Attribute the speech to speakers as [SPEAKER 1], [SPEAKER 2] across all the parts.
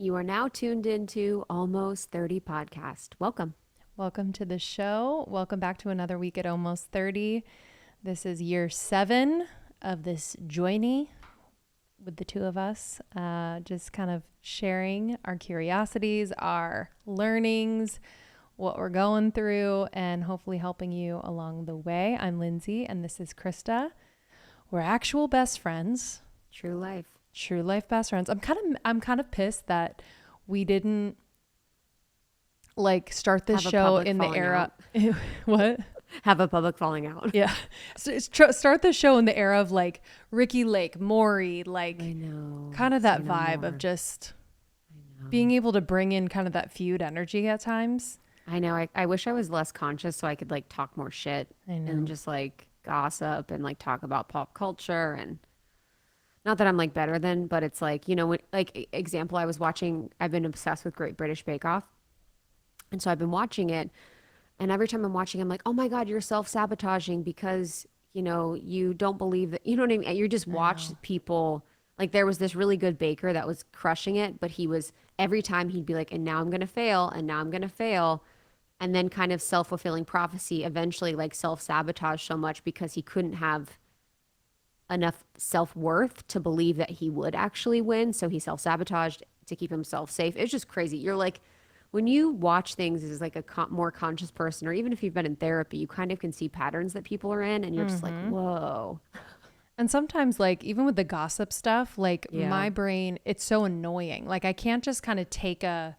[SPEAKER 1] You are now tuned into Almost 30 podcast. Welcome.
[SPEAKER 2] Welcome to the show. Welcome back to another week at Almost 30. This is year 7 of this journey with the two of us, just kind of sharing our curiosities, our learnings, what we're going through, and hopefully helping you along the way. I'm Lindsey, and this is Krista. We're actual best friends.
[SPEAKER 1] True life.
[SPEAKER 2] True life best friends. I'm kind of pissed that we didn't start this show in the era. What?
[SPEAKER 1] Have a public falling out.
[SPEAKER 2] Yeah. So start the show in the era of Ricky Lake, Maury,
[SPEAKER 1] I know.
[SPEAKER 2] kind of that vibe of just being able to bring in kind of that feud energy at times.
[SPEAKER 1] I know. I wish I was less conscious so I could talk more shit and just gossip and talk about pop culture, and not that I'm better than, but it's example, I've been obsessed with Great British Bake Off. And so I've been watching it, and every time I'm watching, I'm like, oh my God, you're self-sabotaging because, you don't believe that, you know what I mean? You just watch people, there was this really good baker that was crushing it, but every time he'd be like, and now I'm going to fail, and now I'm going to fail. And then kind of self-fulfilling prophecy, eventually self-sabotage so much because he couldn't have enough self-worth to believe that he would actually win. So he self-sabotaged to keep himself safe. It's just crazy. You're when you watch things as a more conscious person, or even if you've been in therapy, you kind of can see patterns that people are in, and you're just whoa.
[SPEAKER 2] And sometimes even with the gossip stuff, my brain, it's so annoying. I can't just kind of take a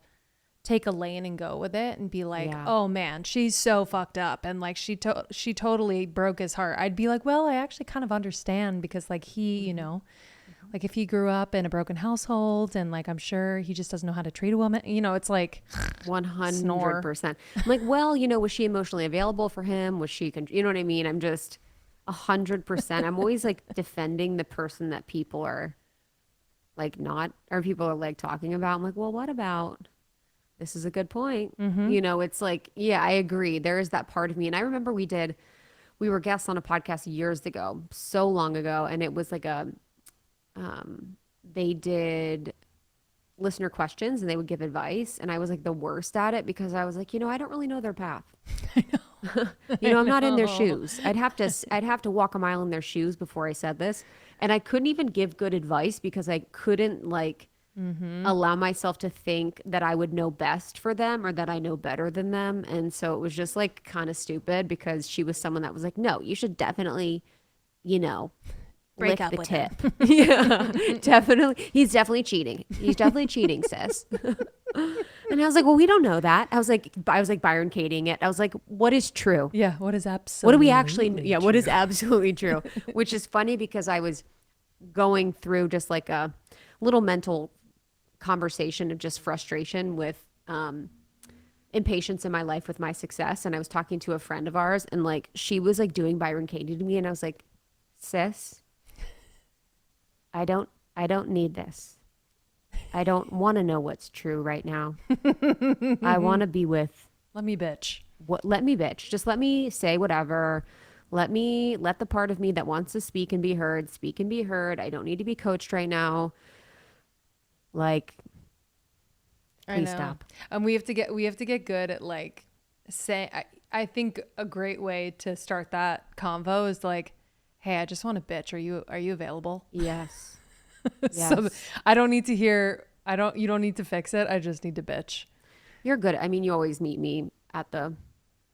[SPEAKER 2] lane and go with it and be oh man, she's so fucked up, and she totally broke his heart. I'd be well, I actually kind of understand, because he, if he grew up in a broken household, and I'm sure he just doesn't know how to treat a woman, it's
[SPEAKER 1] 100%. I'm well, was she emotionally available for him? Was she, you know what I mean? I'm just 100%. I'm always defending the person that people are not, or people are talking about. I'm well, what about, this is a good point. It's yeah, I agree. There is that part of me. And I remember we were guests on a podcast years ago, so long ago. And it was they did listener questions and they would give advice. And I was the worst at it because I was I don't really know their path.
[SPEAKER 2] I know.
[SPEAKER 1] I'm not in their shoes. I'd have to walk a mile in their shoes before I said this. And I couldn't even give good advice because I couldn't allow myself to think that I would know best for them or that I know better than them. And so it was just kind of stupid because she was someone that was no, you should definitely,
[SPEAKER 2] break
[SPEAKER 1] lick
[SPEAKER 2] up
[SPEAKER 1] the
[SPEAKER 2] with
[SPEAKER 1] tip.
[SPEAKER 2] him.
[SPEAKER 1] Yeah, definitely. He's definitely cheating. He's definitely cheating, sis. And I was well, we don't know that. I was Byron Kating it. I was what is true?
[SPEAKER 2] Yeah. What is absolutely
[SPEAKER 1] What do we actually,
[SPEAKER 2] true?
[SPEAKER 1] what is absolutely true? Which is funny because I was going through just a little mental conversation of just frustration with impatience in my life with my success. And I was talking to a friend of ours, and she was doing Byron Katie to me, and I was sis, I don't need this. I don't want to know what's true right now. I want to be with,
[SPEAKER 2] let me bitch.
[SPEAKER 1] Let me bitch. Just let me say whatever. Let the part of me that wants to speak and be heard speak and be heard. I don't need to be coached right now. Please stop.
[SPEAKER 2] And we have to get good at say. I think a great way to start that convo is hey, I just want to bitch. Are you available?
[SPEAKER 1] Yes. Yes.
[SPEAKER 2] So I don't need to hear. You don't need to fix it. I just need to bitch.
[SPEAKER 1] You're good. I mean, you always meet me at the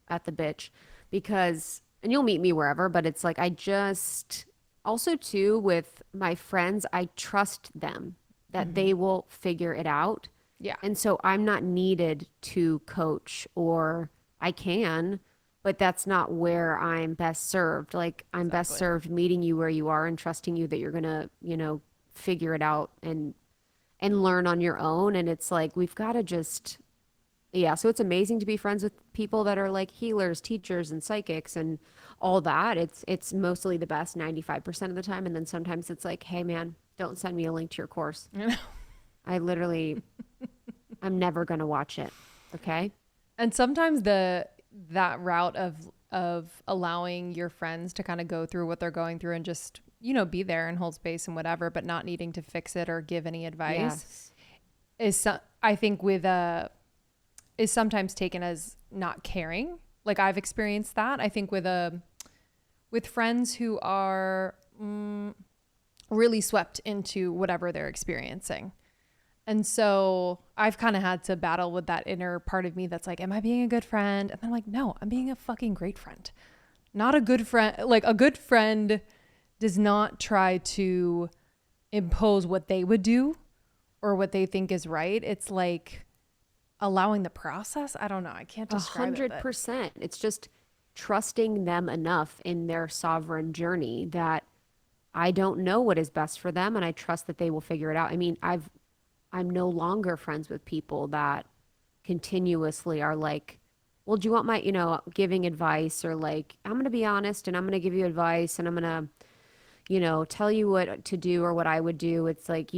[SPEAKER 1] bitch and you'll meet me wherever, but it's I just also too with my friends, I trust them that they will figure it out.
[SPEAKER 2] Yeah.
[SPEAKER 1] And so I'm not needed to coach, or I can, but that's not where I'm best served. I'm best served meeting you where you are and trusting you that you're going to, figure it out and learn on your own. And it's we've got to just, yeah. So it's amazing to be friends with people that are healers, teachers, and psychics and all that. It's mostly the best 95% of the time. And then sometimes it's hey man, don't send me a link to your course. I literally, I'm never going to watch it. Okay.
[SPEAKER 2] And sometimes that route of allowing your friends to kind of go through what they're going through and just, be there and hold space and whatever, but not needing to fix it or give any advice.
[SPEAKER 1] Yes.
[SPEAKER 2] I think is sometimes taken as not caring. Like I've experienced that. I think with friends who are really swept into whatever they're experiencing. And so I've kind of had to battle with that inner part of me that's like, am I being a good friend? And I'm like, no, I'm being a fucking great friend. Not a good friend. Like a good friend does not try to impose what they would do or what they think is right. It's like allowing the process. I don't know. I can't describe it.
[SPEAKER 1] 100%. It's just trusting them enough in their sovereign journey that I don't know what is best for them, and I trust that they will figure it out. I mean, I'm no longer friends with people that continuously are like, well, do you want my, giving advice, or like, I'm going to be honest and I'm going to give you advice and I'm going to, tell you what to do or what I would do. It's like,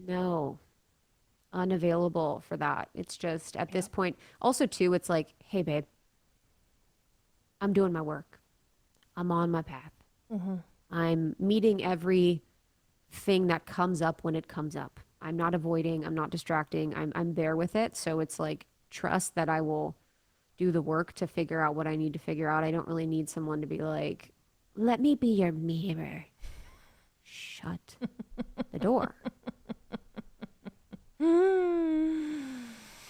[SPEAKER 1] no, unavailable for that. It's just at this point. Also, too, it's like, hey, babe, I'm doing my work. I'm on my path. I'm meeting every thing that comes up when it comes up. I'm not avoiding, I'm not distracting. I'm there with it. So it's like, trust that I will do the work to figure out what I need to figure out. I don't really need someone to be like, let me be your mirror. Shut the door.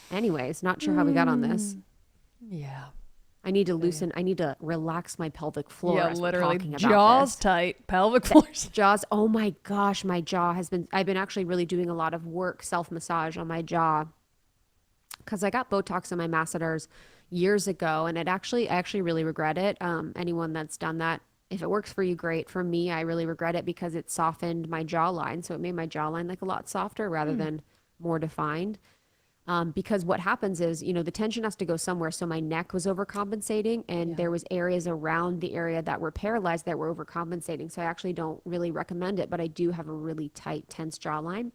[SPEAKER 1] Anyways, not sure how we got on this.
[SPEAKER 2] Yeah.
[SPEAKER 1] I need to loosen, I need to relax my pelvic floor.
[SPEAKER 2] Yeah,
[SPEAKER 1] as
[SPEAKER 2] literally
[SPEAKER 1] we're talking about
[SPEAKER 2] jaws
[SPEAKER 1] this.
[SPEAKER 2] tight, pelvic floors.
[SPEAKER 1] Jaws. Oh my gosh, my jaw I've been actually really doing a lot of work, self-massage on my jaw, because I got Botox in my masseters years ago, and I actually really regret it. Anyone that's done that, if it works for you, great. For me, I really regret it because it softened my jawline. So it made my jawline like a lot softer rather than more defined. Because what happens is, the tension has to go somewhere. So my neck was overcompensating, and there was areas around the area that were paralyzed that were overcompensating. So I actually don't really recommend it, but I do have a really tight, tense jawline.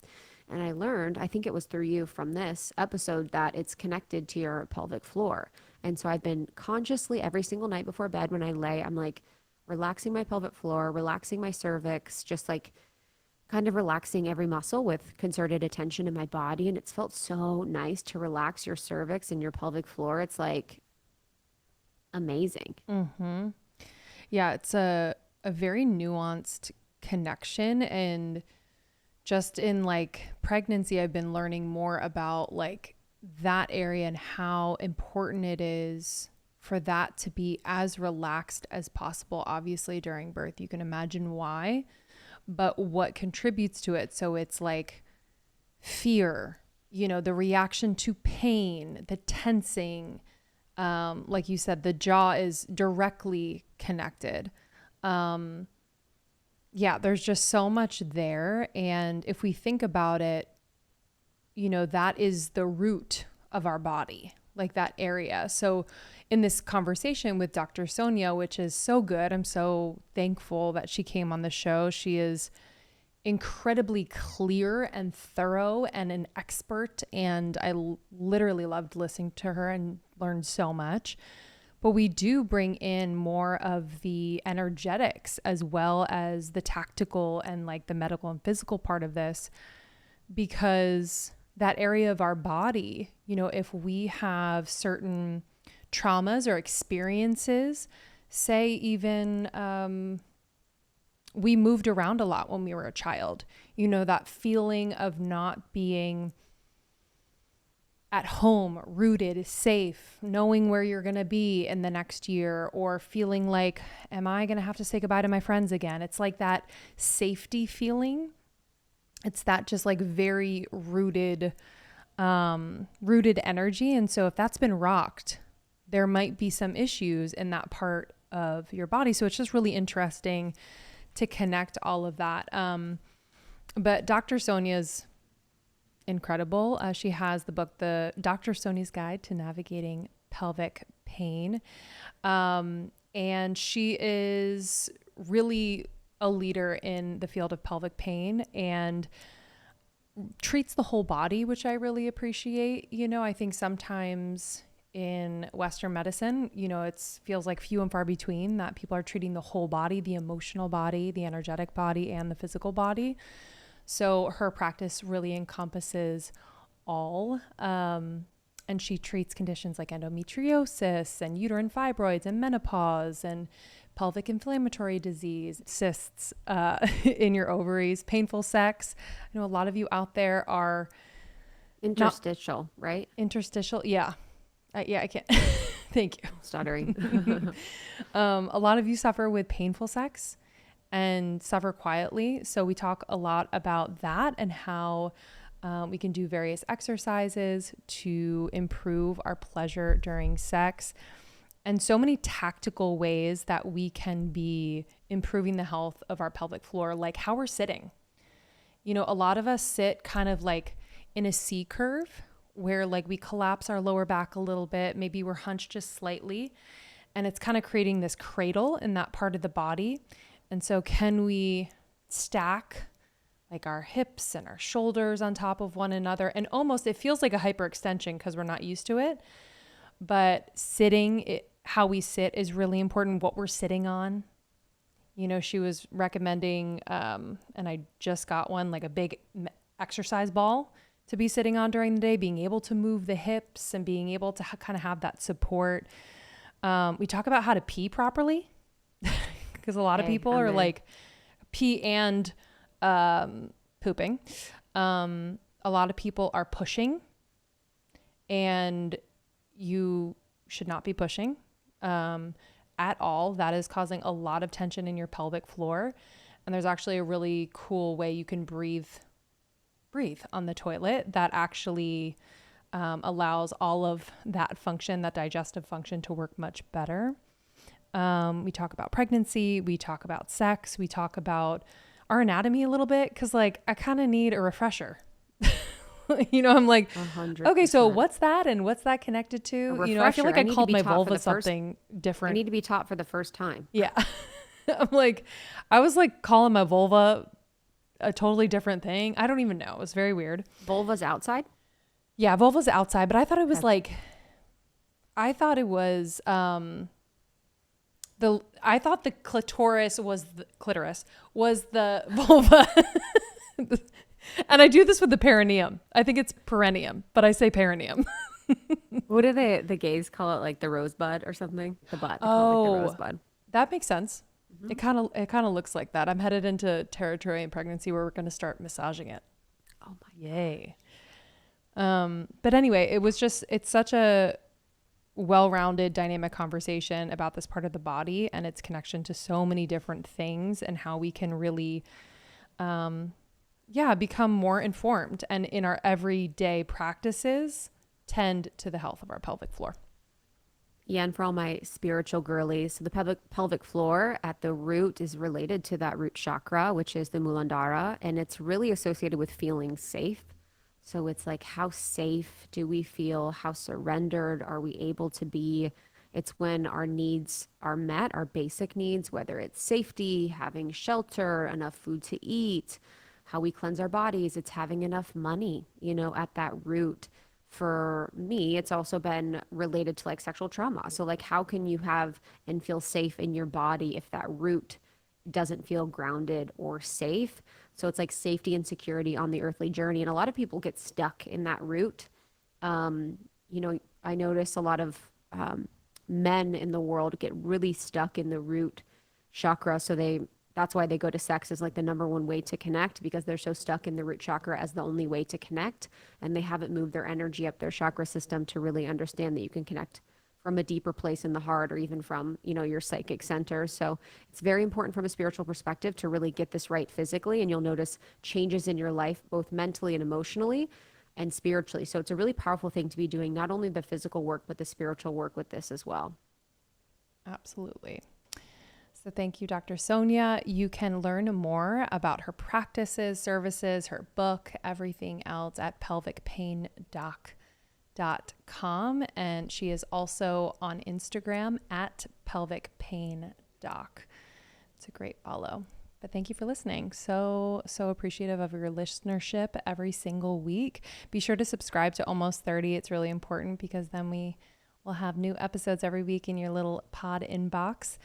[SPEAKER 1] And I learned, I think it was through you from this episode, that it's connected to your pelvic floor. And so I've been consciously every single night before bed when I lay, I'm like relaxing my pelvic floor, relaxing my cervix, just like kind of relaxing every muscle with concerted attention in my body. And it's felt so nice to relax your cervix and your pelvic floor. It's like amazing.
[SPEAKER 2] Mm-hmm. Yeah, it's a very nuanced connection. And just in like pregnancy, I've been learning more about like that area and how important it is for that to be as relaxed as possible. Obviously during birth, you can imagine why, but what contributes to it. So it's like fear, the reaction to pain, the tensing, like you said, the jaw is directly connected. There's just so much there. And if we think about it, that is the root of our body, like that area. So in this conversation with Dr. Sonia, which is so good, I'm so thankful that she came on the show. She is incredibly clear and thorough and an expert. And I literally loved listening to her and learned so much. But we do bring in more of the energetics as well as the tactical and like the medical and physical part of this, because that area of our body, if we have certain traumas or experiences, say even we moved around a lot when we were a child, that feeling of not being at home, rooted, safe, knowing where you're going to be in the next year, or feeling like, am I going to have to say goodbye to my friends again? It's like that safety feeling. It's that just like very rooted energy. And so if that's been rocked, there might be some issues in that part of your body. So it's just really interesting to connect all of that. But Dr. Sonia's incredible. She has the book, the Dr. Sonia's Guide to Navigating Pelvic Pain. And she is really a leader in the field of pelvic pain and treats the whole body, which I really appreciate. I think sometimes in Western medicine, it feels like few and far between that people are treating the whole body, the emotional body, the energetic body, and the physical body. So her practice really encompasses all. And she treats conditions like endometriosis and uterine fibroids and menopause and pelvic inflammatory disease, cysts in your ovaries, painful sex. I know a lot of you out there are
[SPEAKER 1] Interstitial, right?
[SPEAKER 2] Interstitial. Yeah. I can't. Thank you.
[SPEAKER 1] Stuttering.
[SPEAKER 2] A lot of you suffer with painful sex and suffer quietly. So we talk a lot about that and how we can do various exercises to improve our pleasure during sex, and so many tactical ways that we can be improving the health of our pelvic floor, like how we're sitting. You know, a lot of us sit kind of like in a C curve where like we collapse our lower back a little bit. Maybe we're hunched just slightly, and it's kind of creating this cradle in that part of the body. And so can we stack like our hips and our shoulders on top of one another? And almost, it feels like a hyperextension because we're not used to it. But how we sit is really important, what we're sitting on. You know, she was recommending, and I just got one, like a big exercise ball to be sitting on during the day, being able to move the hips and being able to kind of have that support. We talk about how to pee properly because a lot of people are like pee and pooping. A lot of people are pushing, and you should not be pushing at all. That is causing a lot of tension in your pelvic floor. And there's actually a really cool way you can breathe on the toilet that actually allows all of that function, that digestive function, to work much better. We talk about pregnancy, we talk about sex, we talk about our anatomy a little bit, because like I kind of need a refresher. You know, I'm like,
[SPEAKER 1] 100%.
[SPEAKER 2] okay, so what's that and what's that connected to? You know, I feel like I called my vulva something different.
[SPEAKER 1] I need to be taught for the first time.
[SPEAKER 2] Yeah. I'm like, I was like calling my vulva a totally different thing. I don't even know. It was very weird.
[SPEAKER 1] Vulva's outside?
[SPEAKER 2] Yeah, vulva's outside, but I thought it was I thought the clitoris was the vulva. And I do this with the perineum. I think it's perineum, but I say perineum.
[SPEAKER 1] What do the gays call it? Like the rosebud or something? The butt. They call it like the rosebud.
[SPEAKER 2] That makes sense. Mm-hmm. It kind of looks like that. I'm headed into territory in pregnancy where we're going to start massaging it.
[SPEAKER 1] Oh my
[SPEAKER 2] yay. But anyway, it's such a well-rounded dynamic conversation about this part of the body and its connection to so many different things, and how we can really become more informed, and in our everyday practices tend to the health of our pelvic floor.
[SPEAKER 1] Yeah, and for all my spiritual girlies, so the pelvic floor at the root is related to that root chakra, which is the Muladhara, and it's really associated with feeling safe. So it's like, how safe do we feel? How surrendered are we able to be? It's when our needs are met, our basic needs, whether it's safety, having shelter, enough food to eat, how we cleanse our bodies. It's having enough money, you know, at that root. For me, it's also been related to like sexual trauma. So like, how can you have and feel safe in your body if that root doesn't feel grounded or safe? So it's like safety and security on the earthly journey. And a lot of people get stuck in that root. You know, I notice a lot of men in the world get really stuck in the root chakra. So that's why they go to sex as like the number one way to connect, because they're so stuck in the root chakra as the only way to connect. And they haven't moved their energy up their chakra system to really understand that you can connect from a deeper place in the heart, or even from, you know, your psychic center. So it's very important from a spiritual perspective to really get this right physically. And you'll notice changes in your life, both mentally and emotionally and spiritually. So it's a really powerful thing to be doing, not only the physical work, but the spiritual work with this as well.
[SPEAKER 2] Absolutely. So thank you, Dr. Sonia. You can learn more about her practices, services, her book, everything else at pelvicpaindoc.com. And she is also on Instagram at pelvicpaindoc. It's a great follow. But thank you for listening. So appreciative of your listenership every single week. Be sure to subscribe to Almost 30. It's really important, because then we will have new episodes every week in your little pod inbox.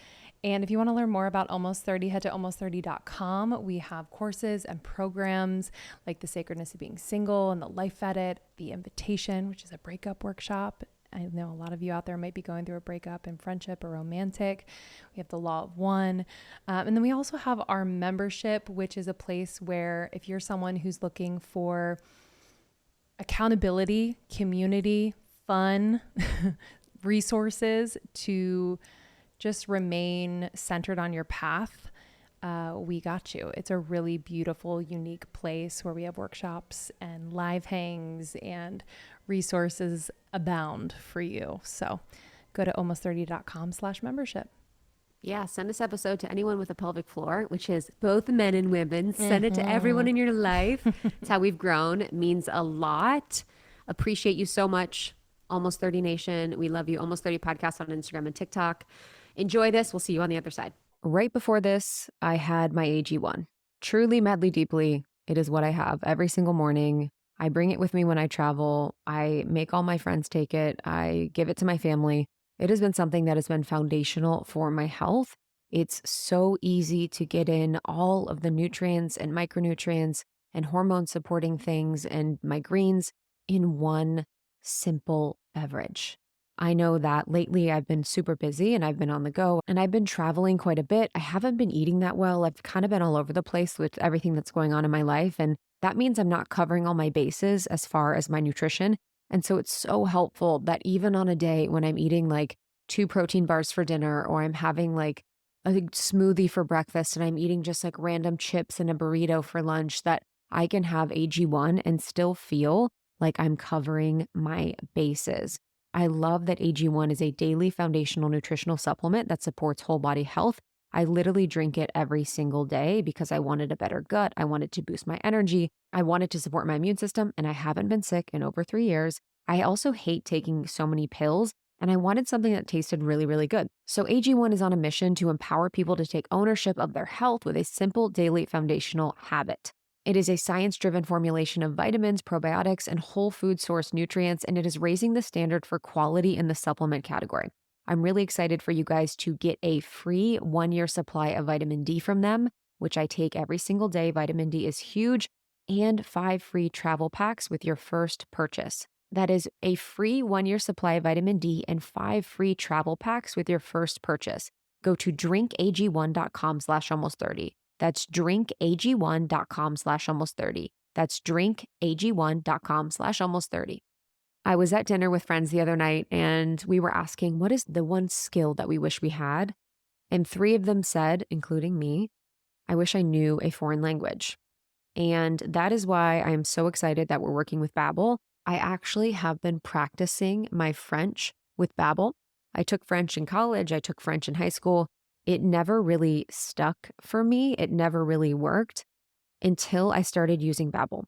[SPEAKER 2] And if you want to learn more about Almost 30, head to almost30.com. We have courses and programs like the Sacredness of Being Single and the Life Edit, the Invitation, which is a breakup workshop. I know a lot of you out there might be going through a breakup in friendship or romantic. We have the Law of One. And then we also have our membership, which is a place where if you're someone who's looking for accountability, community, fun, resources to just remain centered on your path, we got you. It's a really beautiful, unique place where we have workshops and live hangs and resources abound for you. So go to almost30.com/membership.
[SPEAKER 1] Yeah, send this episode to anyone with a pelvic floor, which is both men and women. Send it to everyone in your life. It's how we've grown. It means a lot. Appreciate you so much. Almost 30 Nation. We love you. Almost 30 Podcast on Instagram and TikTok. Enjoy this. We'll see you on the other side. Right before this, I had my AG1. Truly, madly, deeply, it is what I have every single morning. I bring it with me when I travel. I make all my friends take it. I give it to my family. It has been something that has been foundational for my health. It's so easy to get in all of the nutrients and micronutrients and hormone supporting things and my greens in one simple beverage. I know that lately I've been super busy and I've been on the go and I've been traveling quite a bit. I haven't been eating that well. I've kind of been all over the place with everything that's going on in my life. And that means I'm not covering all my bases as far as my nutrition. And so it's so helpful that even on a day when I'm eating like 2 protein bars for dinner, or I'm having like a smoothie for breakfast and I'm eating just like random chips and a burrito for lunch, that I can have AG1 and still feel like I'm covering my bases. I love that AG1 is a daily foundational nutritional supplement that supports whole body health. I literally drink it every single day because I wanted a better gut. I wanted to boost my energy. I wanted to support my immune system, and I haven't been sick in over 3 years. I also hate taking so many pills, and I wanted something that tasted really, really good. So AG1 is on a mission to empower people to take ownership of their health with a simple daily foundational habit. It is a science-driven formulation of vitamins, probiotics, and whole food source nutrients, and it is raising the standard for quality in the supplement category. I'm really excited for you guys to get a free 1-year supply of vitamin D from them, which I take every single day. Vitamin D is huge, and 5 free travel packs with your first purchase. That is a free 1-year supply of vitamin D and 5 free travel packs with your first purchase. Go to drinkag1.com/almost30. That's drinkag1.com/almost30. That's drinkag1.com/almost30. I was at dinner with friends the other night and we were asking, what is the one skill that we wish we had? And 3 of them said, including me, I wish I knew a foreign language. And that is why I am so excited that we're working with Babbel. I actually have been practicing my French with Babbel. I took French in college. I took French in high school. It never really stuck for me. It never really worked until I started using Babbel.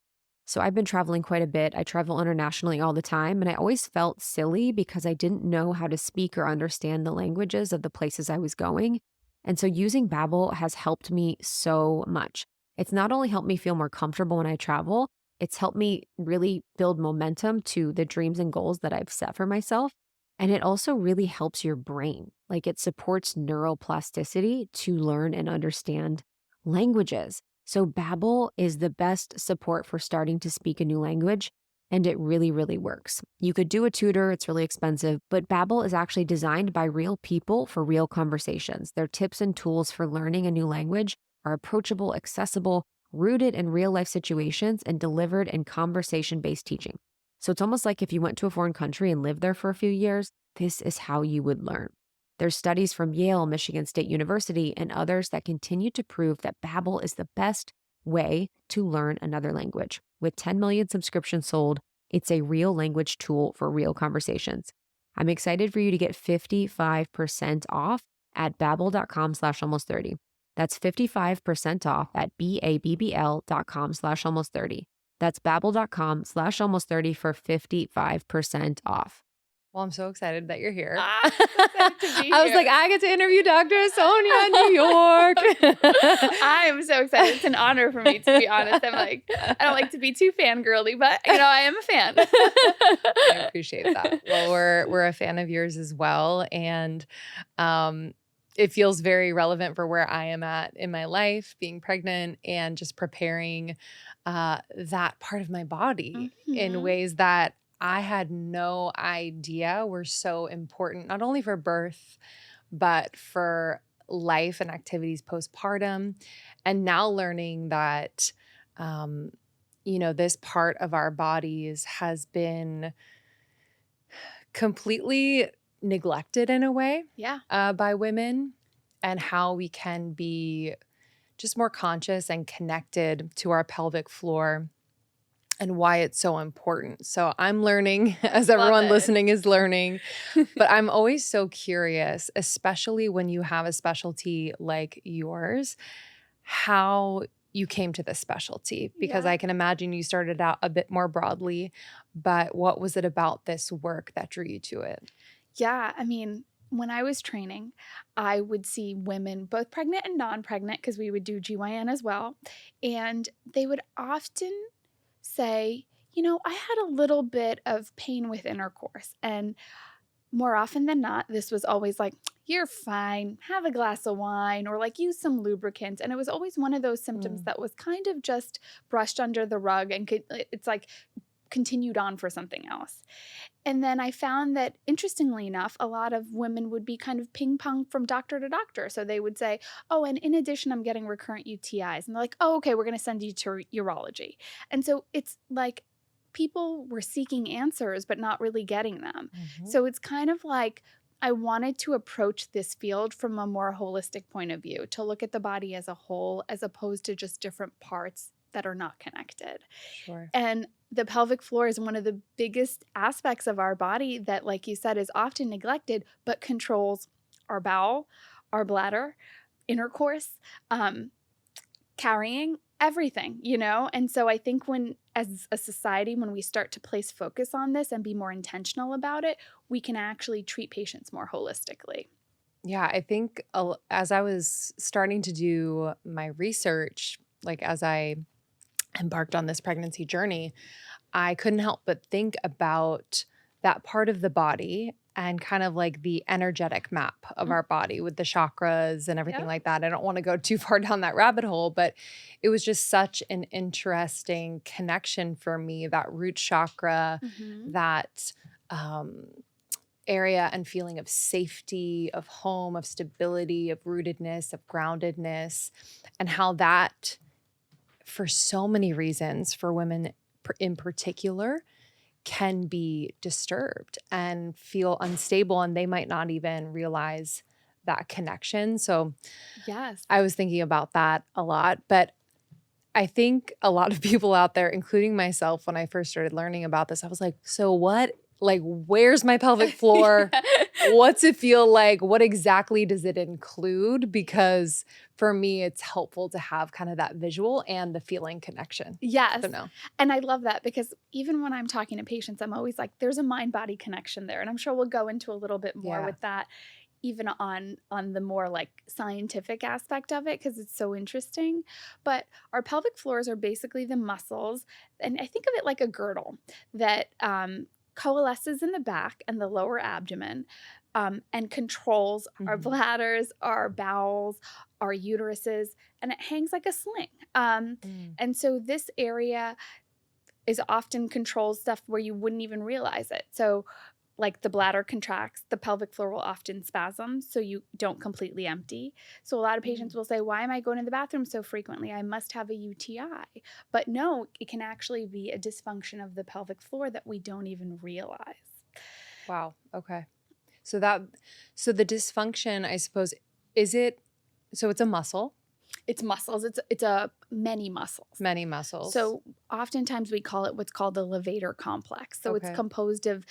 [SPEAKER 1] So I've been traveling quite a bit. I travel internationally all the time, and I always felt silly because I didn't know how to speak or understand the languages of the places I was going. And so using Babbel has helped me so much. It's not only helped me feel more comfortable when I travel, it's helped me really build momentum to the dreams and goals that I've set for myself. And it also really helps your brain. Like it supports neuroplasticity to learn and understand languages. So Babbel is the best support for starting to speak a new language, and it really, really works. You could do a tutor, it's really expensive, but Babbel is actually designed by real people for real conversations. Their tips and tools for learning a new language are approachable, accessible, rooted in real life situations, and delivered in conversation-based teaching. So it's almost like if you went to a foreign country and lived there for a few years, this is how you would learn. There's studies from Yale, Michigan State University, and others that continue to prove that Babbel is the best way to learn another language. With 10 million subscriptions sold, it's a real language tool for real conversations. I'm excited for you to get 55% off at babbel.com/almost30. That's 55% off at babbl.com/almost30. That's babbel.com/almost30 for 55% off.
[SPEAKER 2] Well, I'm so excited that you're here.
[SPEAKER 3] I'm so excited to be
[SPEAKER 2] I was
[SPEAKER 3] here.
[SPEAKER 2] like, I get to interview Dr. Sonia in New York.
[SPEAKER 3] I am so excited. It's an honor for me, to be honest. I don't like to be too fangirly, but I am a fan.
[SPEAKER 2] I appreciate that. Well, we're a fan of yours as well. And it feels very relevant for where I am at in my life, being pregnant and just preparing that part of my body in ways that I had no idea were so important, not only for birth, but for life and activities postpartum. And now learning that, this part of our bodies has been completely neglected in a way by women, and how we can be just more conscious and connected to our pelvic floor and why it's so important. So I'm learning as everyone listening is learning, but I'm always so curious, especially when you have a specialty like yours, how you came to this specialty, because I can imagine you started out a bit more broadly, but what was it about this work that drew you to it?
[SPEAKER 3] Yeah, I mean, when I was training, I would see women, both pregnant and non-pregnant, because we would do GYN as well, and they would often say, I had a little bit of pain with intercourse. And more often than not, this was always like, you're fine, have a glass of wine, or like use some lubricant. And it was always one of those symptoms that was kind of just brushed under the rug, and it's like continued on for something else. And then I found that, interestingly enough, a lot of women would be kind of ping pong from doctor to doctor. So they would say, oh, and in addition, I'm getting recurrent UTIs. And they're like, oh, okay, we're going to send you to urology. And so it's like people were seeking answers, but not really getting them. So it's kind of like I wanted to approach this field from a more holistic point of view, to look at the body as a whole, as opposed to just different parts that are not connected.
[SPEAKER 2] Sure.
[SPEAKER 3] And the pelvic floor is one of the biggest aspects of our body that, like you said, is often neglected, but controls our bowel, our bladder, intercourse, carrying, everything, And so I think as a society, when we start to place focus on this and be more intentional about it, we can actually treat patients more holistically.
[SPEAKER 2] Yeah, I think as I was starting to do my research, like as I embarked on this pregnancy journey, I couldn't help but think about that part of the body and kind of like the energetic map of our body with the chakras and everything like that. I don't want to go too far down that rabbit hole, but it was just such an interesting connection for me, that root chakra, that area and feeling of safety, of home, of stability, of rootedness, of groundedness, and how that, for so many reasons, for women in particular, can be disturbed and feel unstable, and they might not even realize that connection. So
[SPEAKER 3] yes,
[SPEAKER 2] I was thinking about that a lot, but I think a lot of people out there, including myself, when I first started learning about this, I was like, so what? Like, where's my pelvic floor? What's it feel like? What exactly does it include? Because for me, it's helpful to have kind of that visual and the feeling connection.
[SPEAKER 3] Yes.
[SPEAKER 2] So no.
[SPEAKER 3] And I love that, because even when I'm talking to patients, I'm always like, there's a mind-body connection there. And I'm sure we'll go into a little bit more with that, even on the more like scientific aspect of it, because it's so interesting. But our pelvic floors are basically the muscles. And I think of it like a girdle that coalesces in the back and the lower abdomen, and controls our bladders, our bowels, our uteruses, and it hangs like a sling. And so this area is often controls stuff where you wouldn't even realize it. So like the bladder contracts, the pelvic floor will often spasm, so you don't completely empty. So a lot of patients will say, why am I going to the bathroom so frequently? I must have a UTI. But no, it can actually be a dysfunction of the pelvic floor that we don't even realize.
[SPEAKER 2] Wow. Okay. So the dysfunction, I suppose, so it's a muscle?
[SPEAKER 3] It's muscles. It's a many muscles.
[SPEAKER 2] Many muscles.
[SPEAKER 3] So oftentimes we call it what's called the levator complex. So it's composed of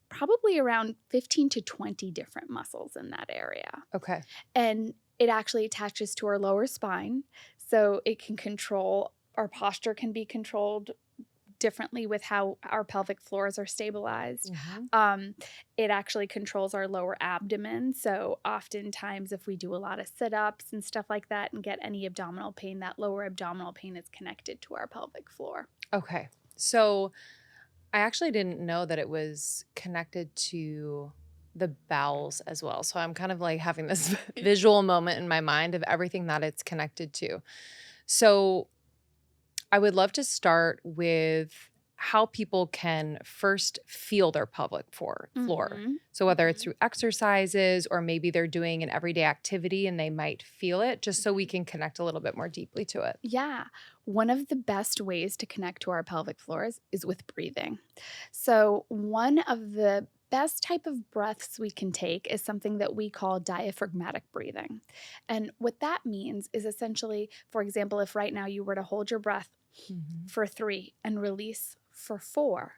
[SPEAKER 3] probably around 15 to 20 different muscles in that area.
[SPEAKER 2] Okay.
[SPEAKER 3] And it actually attaches to our lower spine. So it can control, our posture can be controlled differently with how our pelvic floors are stabilized. It actually controls our lower abdomen. So oftentimes if we do a lot of sit-ups and stuff like that and get any abdominal pain, that lower abdominal pain is connected to our pelvic floor.
[SPEAKER 2] Okay. So I actually didn't know that it was connected to the bowels as well. So I'm kind of like having this visual moment in my mind of everything that it's connected to. So I would love to start with how people can first feel their pelvic floor.
[SPEAKER 3] Mhm.
[SPEAKER 2] So whether it's through exercises or maybe they're doing an everyday activity and they might feel it, just so we can connect a little bit more deeply to it.
[SPEAKER 3] Yeah. One of the best ways to connect to our pelvic floors is with breathing. So, one of the best type of breaths we can take is something that we call diaphragmatic breathing. And what that means is essentially, for example, if right now you were to hold your breath for 3 and release for 4,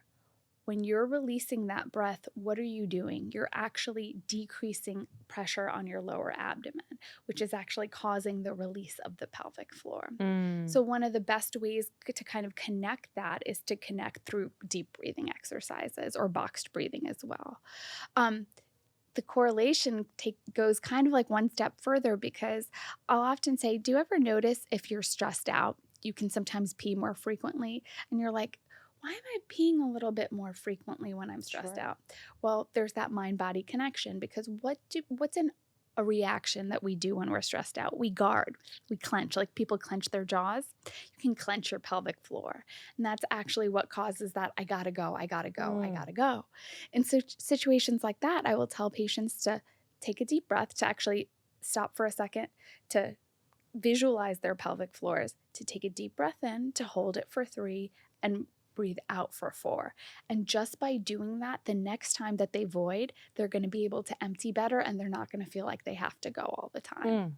[SPEAKER 3] when you're releasing that breath, what are you doing? You're actually decreasing pressure on your lower abdomen, which is actually causing the release of the pelvic floor. So, one of the best ways to kind of connect that is to connect through deep breathing exercises or boxed breathing as well. The correlation goes kind of like one step further, because I'll often say, do you ever notice if you're stressed out, you can sometimes pee more frequently, and you're like, why am I peeing a little bit more frequently when I'm stressed out? Well, there's that mind-body connection, because what's a reaction that we do when we're stressed out? We guard, we clench, like people clench their jaws. You can clench your pelvic floor. And that's actually what causes that I gotta go, I gotta go, I gotta go. In situations like that, I will tell patients to take a deep breath, to actually stop for a second, to visualize their pelvic floors, to take a deep breath in, to hold it for 3, and breathe out for 4. And just by doing that, the next time that they void, they're going to be able to empty better, and they're not going to feel like they have to go all the time.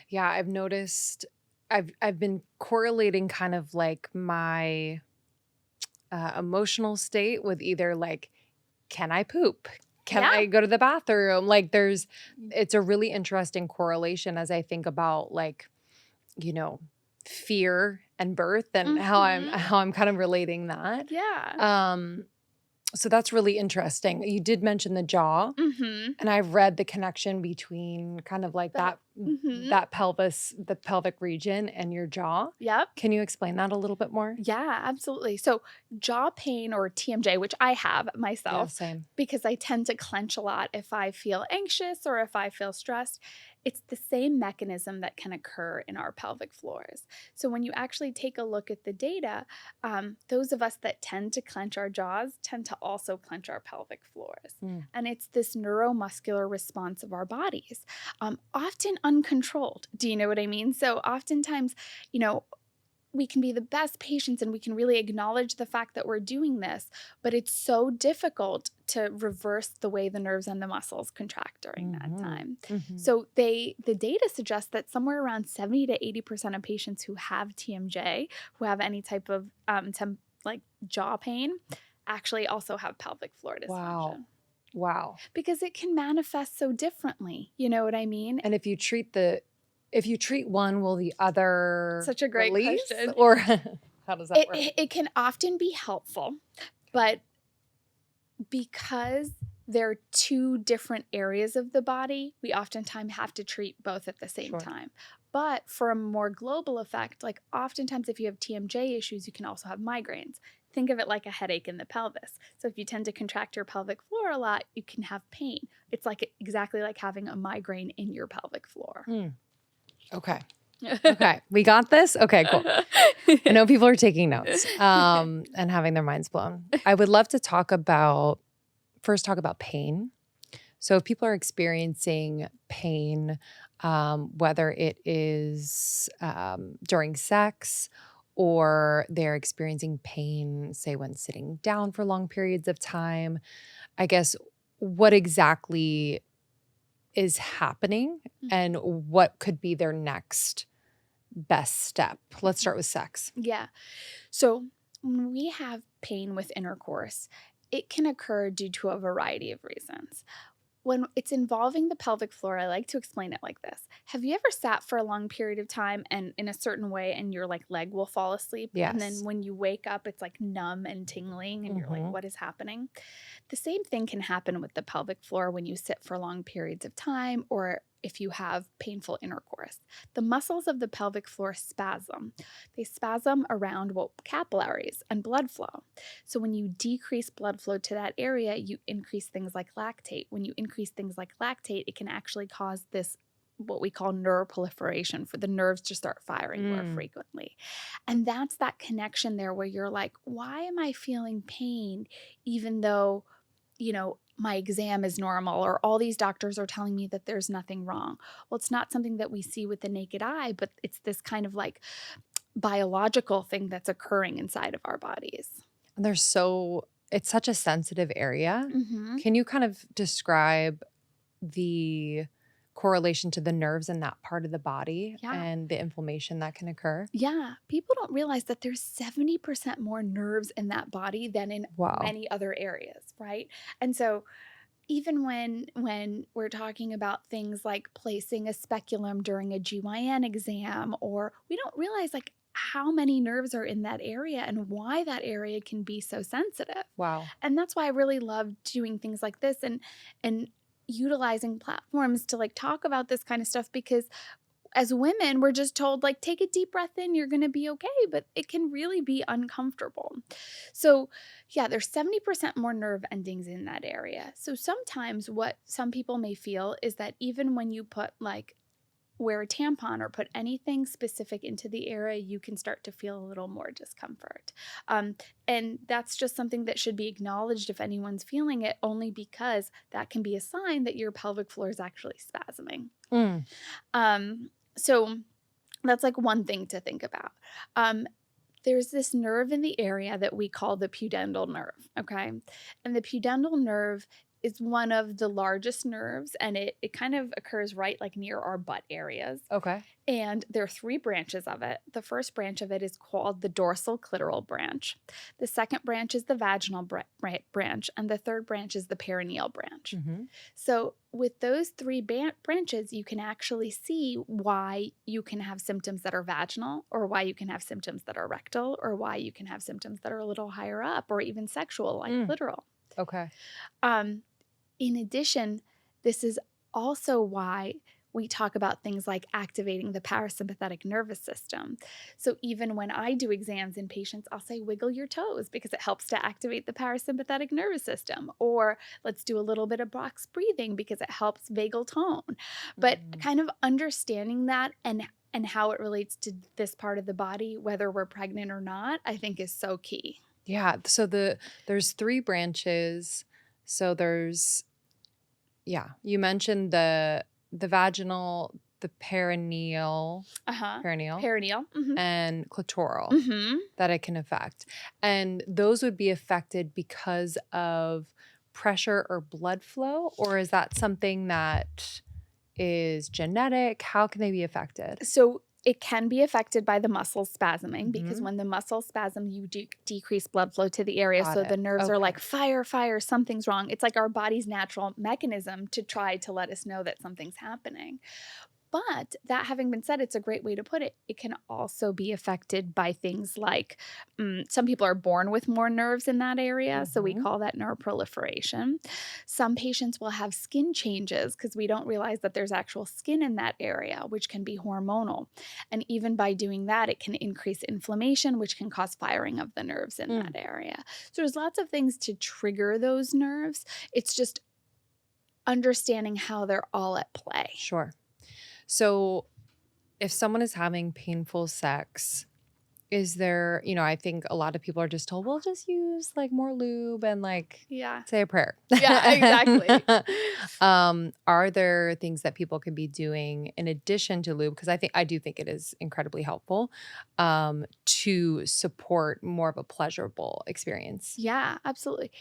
[SPEAKER 2] Yeah, I've noticed I've been correlating kind of like my emotional state with either like, can I poop? Can I go to the bathroom? Like it's a really interesting correlation as I think about like, fear and birth and how I'm kind of relating that.
[SPEAKER 3] Yeah.
[SPEAKER 2] So that's really interesting. You did mention the jaw, and I've read the connection between kind of like that pelvis, the pelvic region, and your jaw.
[SPEAKER 3] Yep.
[SPEAKER 2] Can you explain that a little bit more?
[SPEAKER 3] Yeah, absolutely. So jaw pain, or TMJ, which I have myself,
[SPEAKER 2] Same.
[SPEAKER 3] because I tend to clench a lot if I feel anxious or if I feel stressed. It's the same mechanism that can occur in our pelvic floors. So when you actually take a look at the data, those of us that tend to clench our jaws tend to also clench our pelvic floors. And it's this neuromuscular response of our bodies, often uncontrolled. Do you know what I mean? So oftentimes, we can be the best patients and we can really acknowledge the fact that we're doing this, but it's so difficult to reverse the way the nerves and the muscles contract during that time. So the data suggests that somewhere around 70 to 80% of patients who have TMJ, who have any type of like jaw pain, actually also have pelvic floor dysfunction.
[SPEAKER 2] Wow.
[SPEAKER 3] Because it can manifest so differently. You know what I mean?
[SPEAKER 2] And if you treat one, will the other
[SPEAKER 3] Such a great question.
[SPEAKER 2] Or how does that work?
[SPEAKER 3] It can often be helpful, but because they're two different areas of the body, we oftentimes have to treat both at the same time. But for a more global effect, like oftentimes if you have TMJ issues, you can also have migraines. Think of it like a headache in the pelvis. So if you tend to contract your pelvic floor a lot, you can have pain. It's like exactly like having a migraine in your pelvic floor.
[SPEAKER 2] Okay. Okay. We got this? Okay, cool. I know people are taking notes and having their minds blown. I would love to talk about pain. So if people are experiencing pain, whether it is during sex or they're experiencing pain, say when sitting down for long periods of time, I guess what exactly is happening and what could be their next best step? Let's start with sex.
[SPEAKER 3] Yeah. So when we have pain with intercourse, it can occur due to a variety of reasons. When it's involving the pelvic floor, I like to explain it like this. Have you ever sat for a long period of time and in a certain way and your like leg will fall asleep?
[SPEAKER 2] Yes.
[SPEAKER 3] And then when you wake up, it's like numb and tingling and you're like, what is happening? The same thing can happen with the pelvic floor when you sit for long periods of time, or if you have painful intercourse. The muscles of the pelvic floor spasm. They spasm around capillaries and blood flow. So when you decrease blood flow to that area, you increase things like lactate. When you increase things like lactate, it can actually cause this what we call neuroproliferation, for the nerves to start firing more frequently. And that's that connection there where you're like, why am I feeling pain even though, my exam is normal, or all these doctors are telling me that there's nothing wrong? Well, it's not something that we see with the naked eye, but it's this kind of like biological thing that's occurring inside of our bodies.
[SPEAKER 2] It's such a sensitive area.
[SPEAKER 3] Mm-hmm.
[SPEAKER 2] Can you kind of describe the correlation to the nerves in that part of the body and the inflammation that can occur?
[SPEAKER 3] Yeah. People don't realize that there's 70% more nerves in that body than in many other areas, right? And so even when we're talking about things like placing a speculum during a GYN exam, or we don't realize like how many nerves are in that area and why that area can be so sensitive.
[SPEAKER 2] Wow.
[SPEAKER 3] And that's why I really love doing things like this and utilizing platforms to like talk about this kind of stuff, because as women, we're just told like, take a deep breath in, you're going to be okay, but it can really be uncomfortable. So yeah, there's 70% more nerve endings in that area. So sometimes what some people may feel is that even when you wear a tampon or put anything specific into the area, you can start to feel a little more discomfort. And that's just something that should be acknowledged if anyone's feeling it, only because that can be a sign that your pelvic floor is actually spasming. So that's like one thing to think about. There's this nerve in the area that we call the pudendal nerve, okay? And the pudendal nerve is one of the largest nerves, and it kind of occurs right like near our butt areas.
[SPEAKER 2] Okay.
[SPEAKER 3] And there are 3 branches of it. The first branch of it is called the dorsal clitoral branch. The second branch is the vaginal branch, and the third branch is the perineal branch.
[SPEAKER 2] Mm-hmm.
[SPEAKER 3] So with those 3 branches, you can actually see why you can have symptoms that are vaginal, or why you can have symptoms that are rectal, or why you can have symptoms that are a little higher up, or even sexual, like clitoral.
[SPEAKER 2] Okay.
[SPEAKER 3] In addition, this is also why we talk about things like activating the parasympathetic nervous system. So even when I do exams in patients, I'll say wiggle your toes because it helps to activate the parasympathetic nervous system. Or let's do a little bit of box breathing because it helps vagal tone. But kind of understanding that and how it relates to this part of the body, whether we're pregnant or not, I think is so key.
[SPEAKER 2] Yeah. So there's 3 branches. So you mentioned the vaginal, the perineal,
[SPEAKER 3] Mm-hmm.
[SPEAKER 2] and clitoral that it can affect. And those would be affected because of pressure or blood flow, or is that something that is genetic? How can they be affected?
[SPEAKER 3] So it can be affected by the muscles spasming, because when the muscles spasm, you decrease blood flow to the area. So the nerves are like, fire, something's wrong. It's like our body's natural mechanism to try to let us know that something's happening. But that having been said, it's a great way to put it. It can also be affected by things like some people are born with more nerves in that area, so we call that neuroproliferation. Some patients will have skin changes because we don't realize that there's actual skin in that area, which can be hormonal. And even by doing that, it can increase inflammation, which can cause firing of the nerves in that area. So there's lots of things to trigger those nerves. It's just understanding how they're all at play.
[SPEAKER 2] Sure. So if someone is having painful sex, is there, I think a lot of people are just told, well, just use like more lube and say a prayer.
[SPEAKER 3] Yeah, exactly.
[SPEAKER 2] Are there things that people could be doing in addition to lube? Because I do think it is incredibly helpful to support more of a pleasurable experience.
[SPEAKER 3] Yeah, absolutely.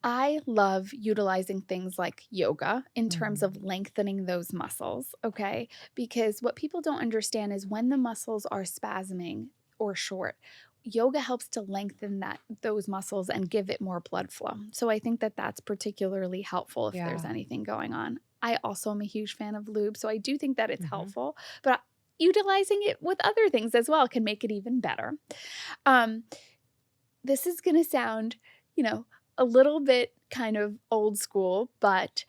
[SPEAKER 3] I love utilizing things like yoga in terms of lengthening those muscles, okay? Because what people don't understand is when the muscles are spasming or short, yoga helps to lengthen those muscles and give it more blood flow. So I think that that's particularly helpful if there's anything going on. I also am a huge fan of lube, so I do think that it's helpful, but utilizing it with other things as well can make it even better. This is going to sound, a little bit kind of old school, but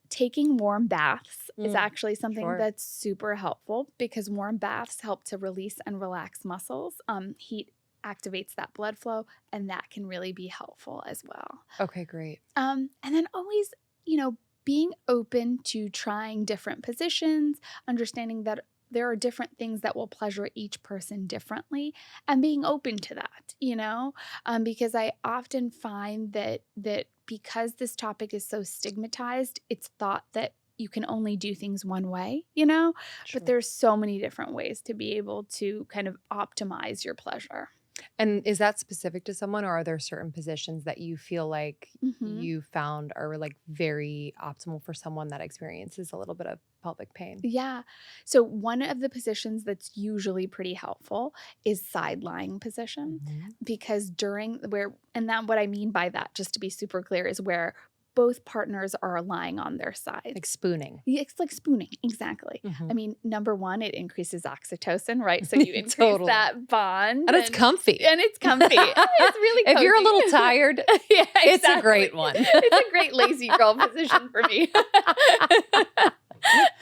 [SPEAKER 3] taking warm baths is
[SPEAKER 2] Mm,
[SPEAKER 3] actually something
[SPEAKER 2] sure.
[SPEAKER 3] that's super helpful because warm baths help to release and relax muscles. Heat activates that blood flow, and that can really be helpful as well.
[SPEAKER 2] Okay, great.
[SPEAKER 3] And then always, being open to trying different positions, understanding that there are different things that will pleasure each person differently, and being open to that, because I often find that because this topic is so stigmatized, it's thought that you can only do things one way,
[SPEAKER 2] Sure.
[SPEAKER 3] but there's so many different ways to be able to kind of optimize your pleasure.
[SPEAKER 2] And is that specific to someone, or are there certain positions that you feel like
[SPEAKER 3] Mhm.
[SPEAKER 2] you found are like very optimal for someone that experiences a little bit of pelvic pain?
[SPEAKER 3] Yeah. So one of the positions that's usually pretty helpful is side lying position,
[SPEAKER 2] Mhm.
[SPEAKER 3] because and that what I mean by that, just to be super clear, is where both partners are lying on their sides.
[SPEAKER 2] Like spooning.
[SPEAKER 3] Yeah, it's like spooning, exactly.
[SPEAKER 2] Mhm.
[SPEAKER 3] I mean, number one, it increases oxytocin, right? So you increase
[SPEAKER 2] Totally.
[SPEAKER 3] that bond.
[SPEAKER 2] And it's comfy.
[SPEAKER 3] And it's comfy. It's really
[SPEAKER 2] If you're a
[SPEAKER 3] cozy.
[SPEAKER 2] little tired,
[SPEAKER 3] Yeah,
[SPEAKER 2] it's a
[SPEAKER 3] exactly.
[SPEAKER 2] great one.
[SPEAKER 3] It's a great lazy girl position for me.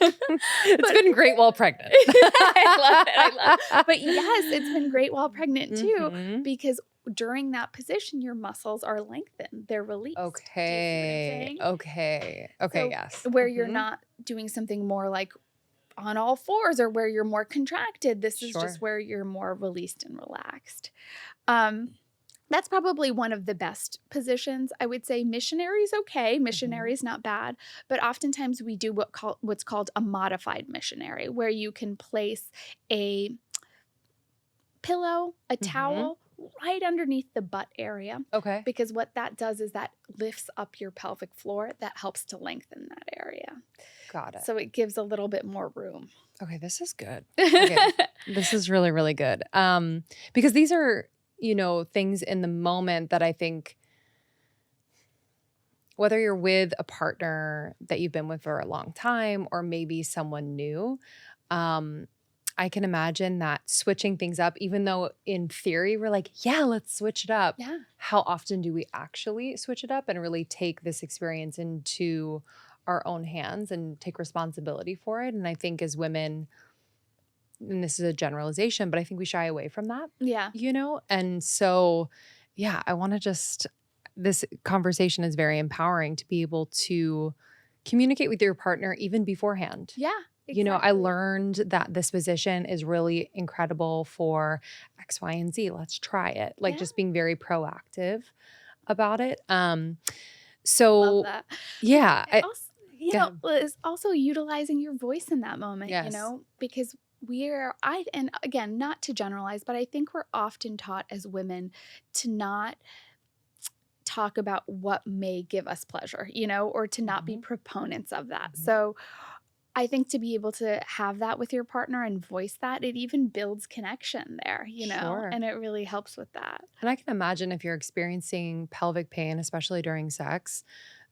[SPEAKER 2] It's been great while pregnant.
[SPEAKER 3] I love it. But yes, it's been great while pregnant too,
[SPEAKER 2] Mhm.
[SPEAKER 3] because during that position, your muscles are lengthened. They're released. Do you see what I'm
[SPEAKER 2] Okay.
[SPEAKER 3] saying?
[SPEAKER 2] Okay.
[SPEAKER 3] So
[SPEAKER 2] Yes.
[SPEAKER 3] where you're
[SPEAKER 2] Mhm.
[SPEAKER 3] not doing something more like on all fours or where you're more contracted, this is
[SPEAKER 2] Sure.
[SPEAKER 3] just where you're more released and relaxed. That's probably one of the best positions. I would say missionary is okay. Missionary is not bad, but oftentimes we do what's called a modified missionary, where you can place a pillow, a towel right underneath the butt area,
[SPEAKER 2] Okay.
[SPEAKER 3] because what that does is that lifts up your pelvic floor. That helps to lengthen that area.
[SPEAKER 2] Got it.
[SPEAKER 3] So it gives a little bit more room.
[SPEAKER 2] Okay, this is good. Okay. This is really, really good. Because these are, things in the moment that I think, whether you're with a partner that you've been with for a long time or maybe someone new, I can imagine that switching things up, even though in theory we're like, yeah, let's switch it up.
[SPEAKER 3] Yeah.
[SPEAKER 2] How often do we actually switch it up and really take this experience into our own hands and take responsibility for it? And I think as women, and this is a generalization, but I think we shy away from that,
[SPEAKER 3] Yeah.
[SPEAKER 2] And so, yeah, I want to this conversation is very empowering to be able to communicate with your partner even beforehand.
[SPEAKER 3] Yeah.
[SPEAKER 2] I
[SPEAKER 3] exactly.
[SPEAKER 2] learned that this position is really incredible for X, Y, and Z. Let's try it. Like
[SPEAKER 3] Yeah.
[SPEAKER 2] just being very proactive about it.
[SPEAKER 3] Love
[SPEAKER 2] So
[SPEAKER 3] that.
[SPEAKER 2] yeah,
[SPEAKER 3] It also,
[SPEAKER 2] go ahead.
[SPEAKER 3] is also utilizing your voice in that moment,
[SPEAKER 2] Yes.
[SPEAKER 3] because and again, not to generalize, but I think we're often taught as women to not talk about what may give us pleasure, or to not be proponents of that.
[SPEAKER 2] Mhm.
[SPEAKER 3] So I think to be able to have that with your partner and voice that, it even builds connection there,
[SPEAKER 2] Sure.
[SPEAKER 3] and it really helps with that.
[SPEAKER 2] And I can imagine if you're experiencing pelvic pain, especially during sex,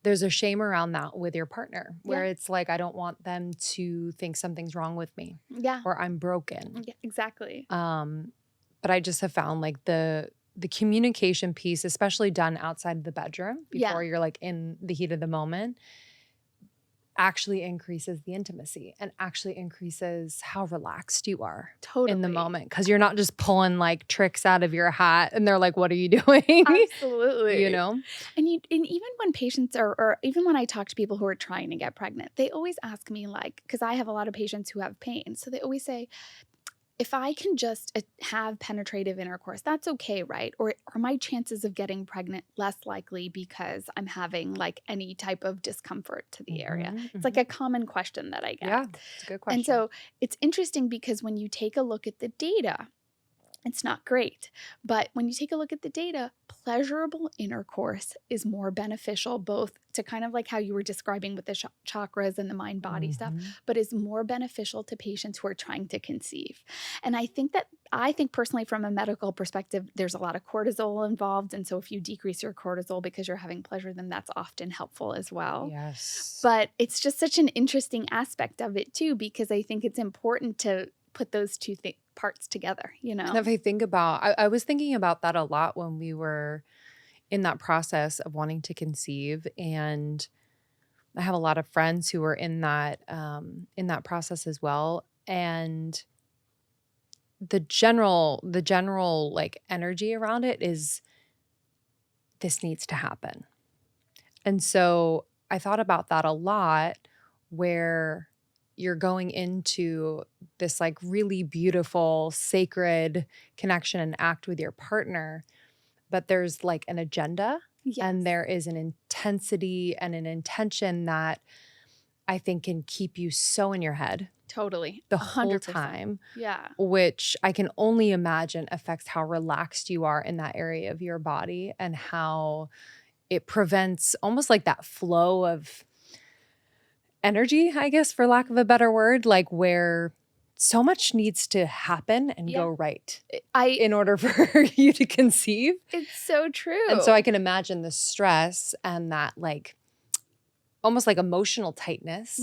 [SPEAKER 2] there's a shame around that with your partner where
[SPEAKER 3] Yeah.
[SPEAKER 2] it's like, I don't want them to think something's wrong with me
[SPEAKER 3] Yeah.
[SPEAKER 2] or I'm broken.
[SPEAKER 3] Yeah, exactly.
[SPEAKER 2] But I just have found like the communication piece, especially done outside of the bedroom before you're like in the heat of the moment, actually increases the intimacy and actually increases how relaxed you are
[SPEAKER 3] Totally.
[SPEAKER 2] in the moment. Cause you're not just pulling like tricks out of your hat and they're like, what are you doing?
[SPEAKER 3] Absolutely.
[SPEAKER 2] And
[SPEAKER 3] And even when patients or even when I talk to people who are trying to get pregnant, they always ask me, like, because I have a lot of patients who have pain. So they always say, if I can just have penetrative intercourse, that's okay, right? Or are my chances of getting pregnant less likely because I'm having like any type of discomfort to the area? It's like a common question that I get.
[SPEAKER 2] Yeah, it's a good question.
[SPEAKER 3] And so it's interesting because when you take a look at the data, it's not great. But when you take a look at the data, pleasurable intercourse is more beneficial, both to kind of like how you were describing with the chakras and the mind body stuff, but is more beneficial to patients who are trying to conceive. And I think personally from a medical perspective, there's a lot of cortisol involved. And so if you decrease your cortisol because you're having pleasure, then that's often helpful as well.
[SPEAKER 2] Yes.
[SPEAKER 3] But it's just such an interesting aspect of it too, because I think it's important to put those two parts together,
[SPEAKER 2] And if I think about, I was thinking about that a lot when we were in that process of wanting to conceive. And I have a lot of friends who are in that process as well. And the general like energy around it is this needs to happen. And so I thought about that a lot, where you're going into this like really beautiful, sacred connection and act with your partner, but there's like an agenda and there is an intensity and an intention that I think can keep you so in your head.
[SPEAKER 3] Totally.
[SPEAKER 2] The whole
[SPEAKER 3] 100%.
[SPEAKER 2] time.
[SPEAKER 3] Yeah.
[SPEAKER 2] Which I can only imagine affects how relaxed you are in that area of your body, and how it prevents almost like that flow of energy, I guess, for lack of a better word, like where so much needs to happen and go right in order for you to conceive.
[SPEAKER 3] It's so true.
[SPEAKER 2] And so I can imagine the stress and that like almost like emotional tightness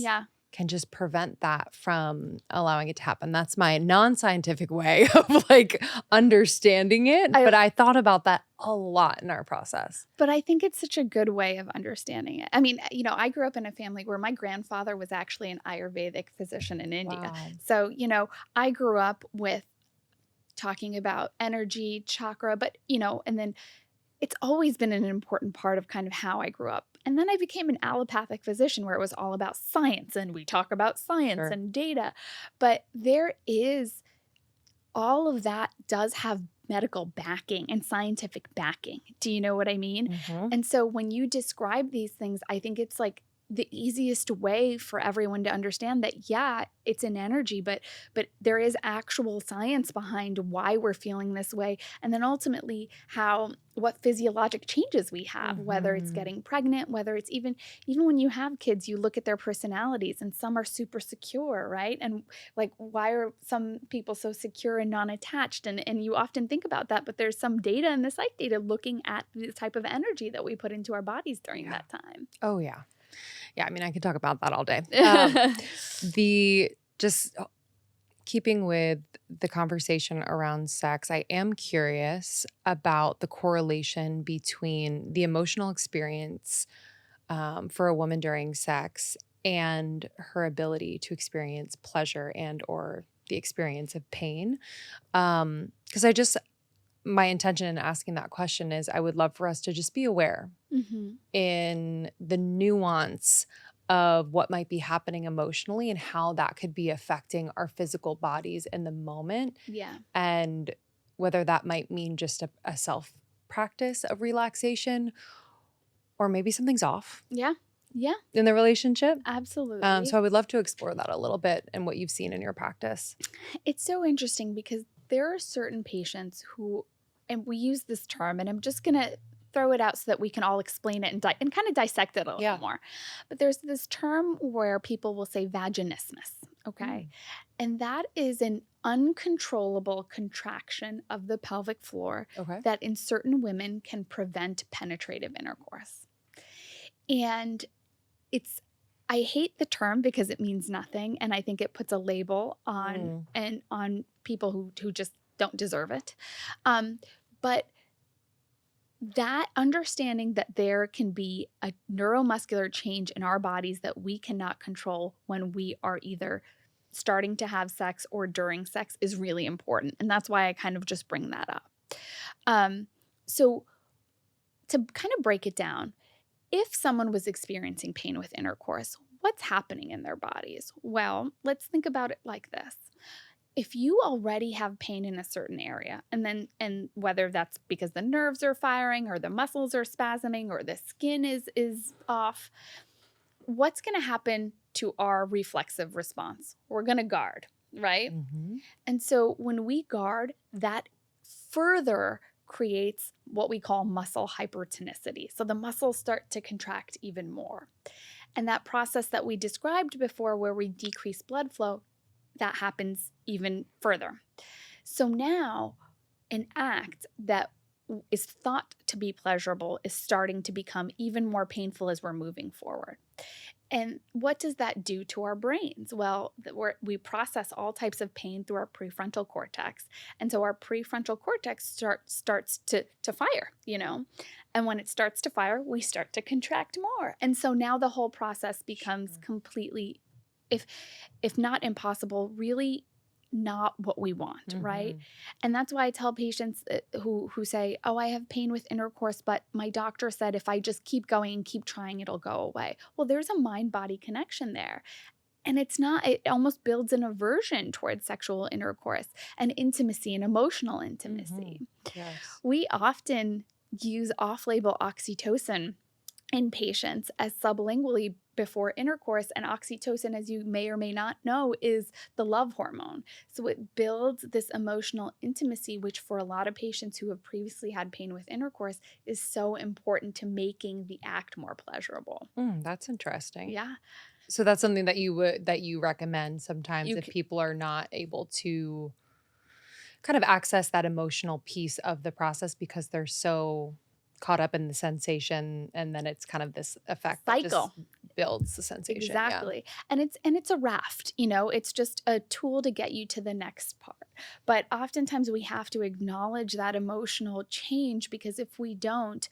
[SPEAKER 2] can just prevent that from allowing it to happen. That's my non-scientific way of like understanding it. But I thought about that a lot in our process.
[SPEAKER 3] But I think it's such a good way of understanding it. I mean, you know, I grew up in a family where my grandfather was actually an Ayurvedic physician in India.
[SPEAKER 2] Wow.
[SPEAKER 3] So, you know, I grew up with talking about energy, chakra, but, you know, and then it's always been an important part of kind of how I grew up. And then I became an allopathic physician where it was all about science, and we talk about science and data. But there is, all of that does have medical backing and scientific backing. Do you know what I mean?
[SPEAKER 2] Mm-hmm.
[SPEAKER 3] And so when you describe these things, I think it's like the easiest way for everyone to understand that, yeah, it's an energy, but there is actual science behind why we're feeling this way. And then ultimately what physiologic changes we have, whether it's getting pregnant, whether it's even when you have kids, you look at their personalities, and some are super secure, right? And like, why are some people so secure and non-attached? And you often think about that, but there's some data in the psych data looking at the type of energy that we put into our bodies during that time.
[SPEAKER 2] Oh, yeah. Yeah, I mean, I could talk about that all day. Just keeping with the conversation around sex, I am curious about the correlation between the emotional experience for a woman during sex and her ability to experience pleasure and or the experience of pain. Because my intention in asking that question is I would love for us to just be aware in the nuance of what might be happening emotionally and how that could be affecting our physical bodies in the moment.
[SPEAKER 3] Yeah.
[SPEAKER 2] And whether that might mean just a self practice of relaxation, or maybe something's off.
[SPEAKER 3] Yeah. Yeah.
[SPEAKER 2] In the relationship.
[SPEAKER 3] Absolutely.
[SPEAKER 2] So I would love to explore that a little bit and what you've seen in your practice.
[SPEAKER 3] It's so interesting because there are certain patients who, and we use this term, and I'm just going to throw it out so that we can all explain it and kind of dissect it a little more. But there's this term where people will say vaginismus, okay? And that is an uncontrollable contraction of the pelvic floor that in certain women can prevent penetrative intercourse. And I hate the term because it means nothing, and I think it puts a label on people who just don't deserve it. But that understanding that there can be a neuromuscular change in our bodies that we cannot control when we are either starting to have sex or during sex is really important. And that's why I kind of just bring that up. So to kind of break it down, if someone was experiencing pain with intercourse, what's happening in their bodies? Well, let's think about it like this. If you already have pain in a certain area, and whether that's because the nerves are firing or the muscles are spasming or the skin is off, what's going to happen to our reflexive response? We're going to guard, right? And so when we guard, that further creates what we call muscle hypertonicity. So the muscles start to contract even more. And that process that we described before where we decrease blood flow, that happens even further. So now an act that is thought to be pleasurable is starting to become even more painful as we're moving forward. And what does that do to our brains? Well, we process all types of pain through our prefrontal cortex. And so our prefrontal cortex starts to fire, And when it starts to fire, we start to contract more. And so now the whole process becomes completely, if not impossible, really not what we want, right? And that's why I tell patients who say, oh, I have pain with intercourse, but my doctor said if I just keep going and keep trying, it'll go away. Well, there's a mind-body connection there. And it almost builds an aversion towards sexual intercourse and intimacy and emotional intimacy.
[SPEAKER 2] Yes.
[SPEAKER 3] We often use off-label oxytocin in patients as sublingually before intercourse. And oxytocin, as you may or may not know, is the love hormone. So it builds this emotional intimacy, which for a lot of patients who have previously had pain with intercourse is so important to making the act more pleasurable.
[SPEAKER 2] That's interesting.
[SPEAKER 3] Yeah.
[SPEAKER 2] So that's something that you recommend sometimes if people are not able to kind of access that emotional piece of the process because they're so caught up in the sensation, and then it's kind of this effect that just builds the sensation.
[SPEAKER 3] Exactly. Yeah. And it's a raft, it's just a tool to get you to the next part. But oftentimes we have to acknowledge that emotional change, because if we don't,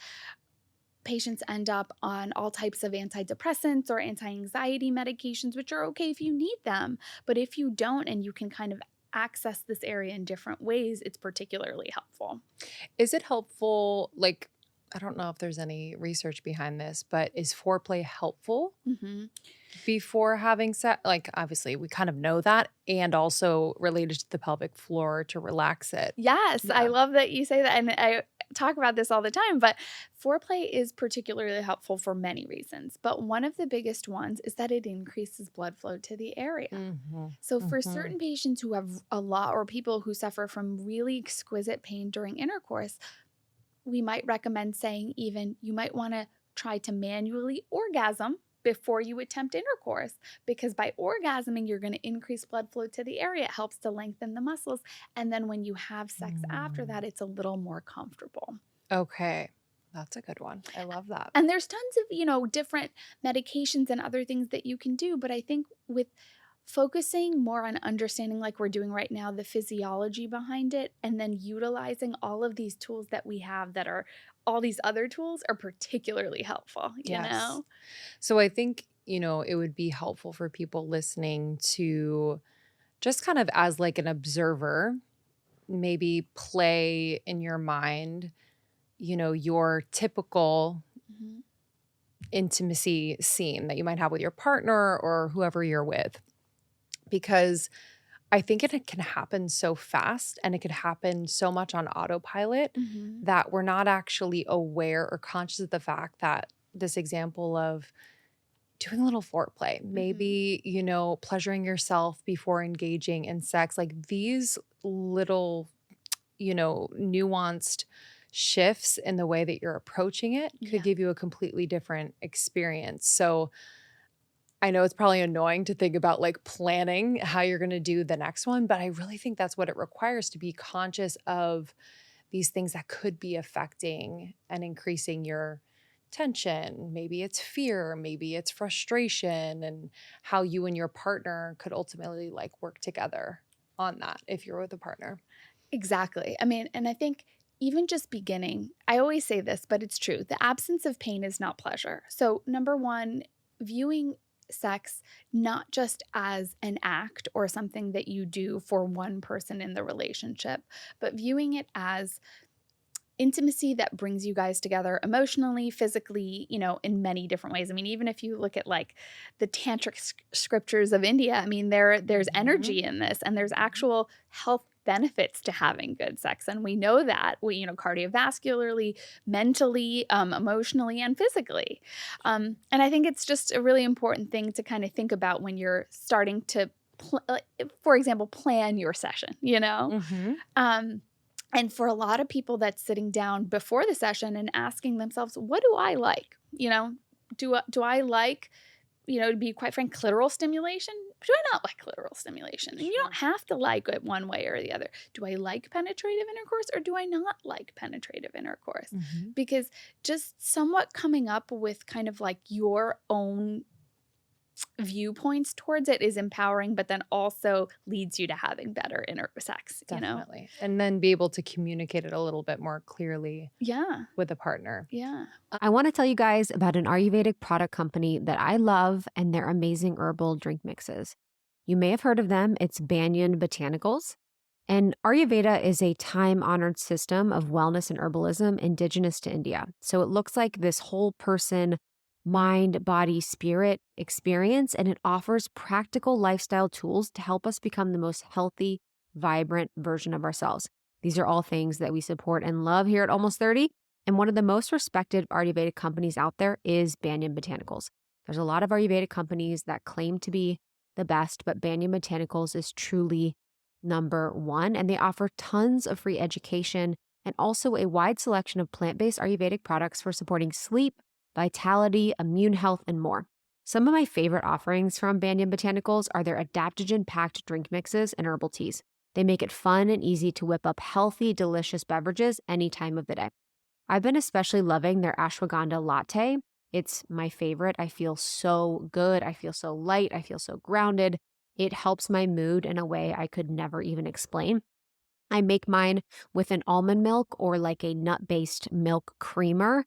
[SPEAKER 3] patients end up on all types of antidepressants or anti-anxiety medications, which are okay if you need them. But if you don't, and you can kind of access this area in different ways, it's particularly helpful.
[SPEAKER 2] Is it helpful, like, I don't know if there's any research behind this, but is foreplay helpful before having sex? Like, obviously, we kind of know that, and also related to the pelvic floor to relax it.
[SPEAKER 3] Yes, yeah. I love that you say that. And I talk about this all the time, but foreplay is particularly helpful for many reasons. But one of the biggest ones is that it increases blood flow to the area. So for certain patients who have a lot, or people who suffer from really exquisite pain during intercourse, we might recommend saying even you might want to try to manually orgasm before you attempt intercourse, because by orgasming, you're going to increase blood flow to the area. It helps to lengthen the muscles. And then when you have sex after that, it's a little more comfortable.
[SPEAKER 2] Okay. That's a good one. I love that.
[SPEAKER 3] And there's tons of, different medications and other things that you can do. But I think with focusing more on understanding, like we're doing right now, the physiology behind it, and then utilizing all of these tools that we have that are all these other tools are particularly helpful, you know?
[SPEAKER 2] So I think, it would be helpful for people listening to just kind of as like an observer, maybe play in your mind, your typical intimacy scene that you might have with your partner or whoever you're with. Because I think it can happen so fast, and it could happen so much on autopilot that we're not actually aware or conscious of the fact that this example of doing a little foreplay, maybe, pleasuring yourself before engaging in sex, like these little, nuanced shifts in the way that you're approaching it could give you a completely different experience. So I know it's probably annoying to think about like planning how you're going to do the next one, but I really think that's what it requires, to be conscious of these things that could be affecting and increasing your tension. Maybe it's fear, maybe it's frustration, and how you and your partner could ultimately like work together on that if you're with a partner.
[SPEAKER 3] Exactly. I mean, and I think even just beginning, I always say this, but it's true. The absence of pain is not pleasure. So number one, viewing sex not just as an act or something that you do for one person in the relationship, but viewing it as intimacy that brings you guys together emotionally, physically, in many different ways. I mean, even if you look at like the tantric scriptures of India, I mean, there's energy in this, and there's actual health benefits to having good sex. And we know that cardiovascularly, mentally, emotionally, and physically. And I think it's just a really important thing to kind of think about when you're starting to, for example, plan your session, and for a lot of people, that's sitting down before the session and asking themselves, what do I like? Do I like, to be quite frank, clitoral stimulation? Do I not like clitoral stimulation? And you don't have to like it one way or the other. Do I like penetrative intercourse, or do I not like penetrative intercourse? Because just somewhat coming up with kind of like your own viewpoints towards it is empowering, but then also leads you to having better inner sex, you know?
[SPEAKER 2] Definitely. And then be able to communicate it a little bit more clearly
[SPEAKER 3] Yeah.
[SPEAKER 2] with a partner.
[SPEAKER 3] Yeah.
[SPEAKER 1] I want to tell you guys about an Ayurvedic product company that I love and their amazing herbal drink mixes. You may have heard of them. It's Banyan Botanicals. And Ayurveda is a time-honored system of wellness and herbalism indigenous to India. So it looks like this whole person, mind, body, spirit experience, and it offers practical lifestyle tools to help us become the most healthy, vibrant version of ourselves. These are all things that we support and love here at Almost 30. And one of the most respected Ayurvedic companies out there is Banyan Botanicals. There's a lot of Ayurvedic companies that claim to be the best, but Banyan Botanicals is truly number one, and they offer tons of free education and also a wide selection of plant-based Ayurvedic products for supporting sleep, vitality, immune health, and more. Some of my favorite offerings from Banyan Botanicals are their adaptogen-packed drink mixes and herbal teas. They make it fun and easy to whip up healthy, delicious beverages any time of the day. I've been especially loving their ashwagandha latte. It's my favorite. I feel so good. I feel so light. I feel so grounded. It helps my mood in a way I could never even explain. I make mine with an almond milk or like a nut-based milk creamer,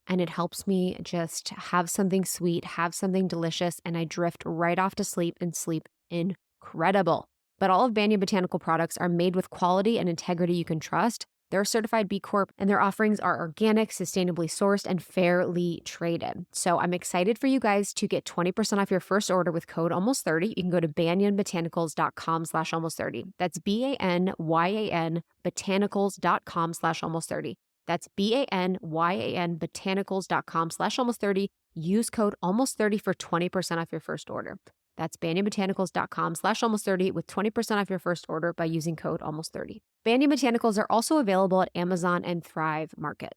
[SPEAKER 1] and it helps me just have something sweet, have something delicious, and I drift right off to sleep and sleep incredible. But all of Banyan Botanical products are made with quality and integrity you can trust. They're a certified B Corp, and their offerings are organic, sustainably sourced, and fairly traded. So I'm excited for you guys to get 20% off your first order with code almost30. You can go to banyanbotanicals.com/almost30. That's BANYAN botanicals.com/almost30. That's BANYAN botanicals.com/almost30. Use code almost30 for 20% off your first order. That's banyanbotanicals.com/almost30 with 20% off your first order by using code almost30. Banyan Botanicals are also available at Amazon and Thrive Market.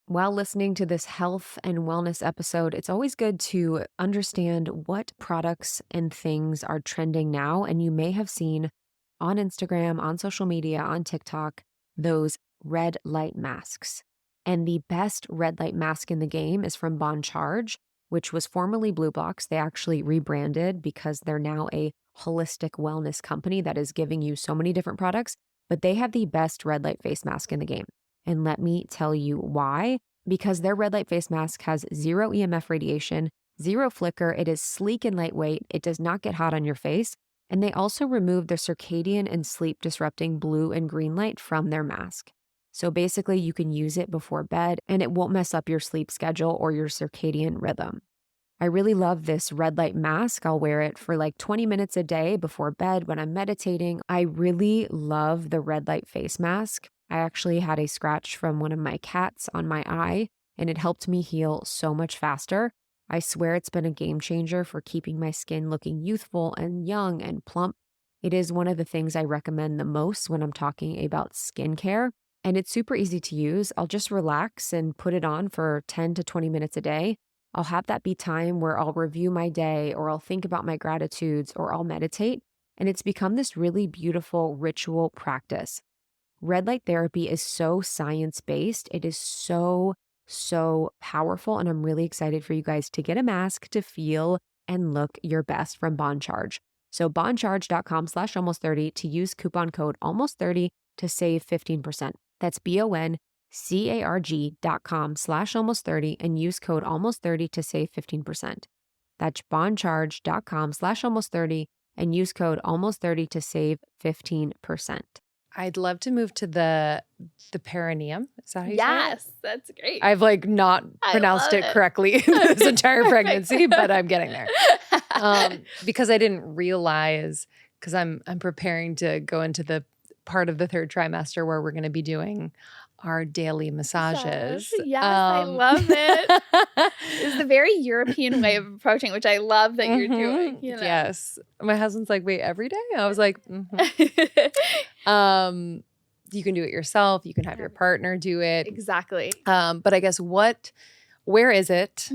[SPEAKER 1] While listening to this health and wellness episode, it's always good to understand what products and things are trending now. And you may have seen on Instagram, on social media, on TikTok, those red light masks. And the best red light mask in the game is from Bon Charge, which was formerly Blue Box. They actually rebranded because they're now a holistic wellness company that is giving you so many different products, but they have the best red light face mask in the game. And let me tell you why. Because their red light face mask has 0 EMF radiation, 0 flicker, it is sleek and lightweight, it does not get hot on your face, and they also remove the circadian and sleep disrupting blue and green light from their mask. So basically you can use it before bed and it won't mess up your sleep schedule or your circadian rhythm. I really love this red light mask. I'll wear it for like 20 minutes a day before bed when I'm meditating. I really love the red light face mask. I actually had a scratch from one of my cats on my eye, and it helped me heal so much faster. I swear it's been a game changer for keeping my skin looking youthful and young and plump. It is one of the things I recommend the most when I'm talking about skincare, and it's super easy to use. I'll just relax and put it on for 10 to 20 minutes a day. I'll have that be time where I'll review my day, or I'll think about my gratitudes, or I'll meditate, and it's become this really beautiful ritual practice. Red light therapy is so science-based. It is so powerful, and I'm really excited for you guys to get a mask to feel and look your best from Bon Charge. So boncharge.com/almost30 to use coupon code almost30 to save 15%. That's boncarg.com/almost30 and use code almost30 to save 15%. That's boncharge.com/almost30 and use code almost30 to save 15%.
[SPEAKER 2] I'd love to move to the perineum. Is that how you say it?
[SPEAKER 3] Yes, that's great.
[SPEAKER 2] I've like not pronounced it correctly this entire pregnancy, but I'm getting there. Because I didn't realize, because I'm preparing to go into the part of the 3rd trimester where we're going to be doing our daily massages.
[SPEAKER 3] Yes, I love it. It's the very European way of approaching, which I love that you're doing. You know?
[SPEAKER 2] Yes. My husband's like, wait, every day? I was like, you can do it yourself. You can have your partner do it.
[SPEAKER 3] Exactly.
[SPEAKER 2] But I guess where is it?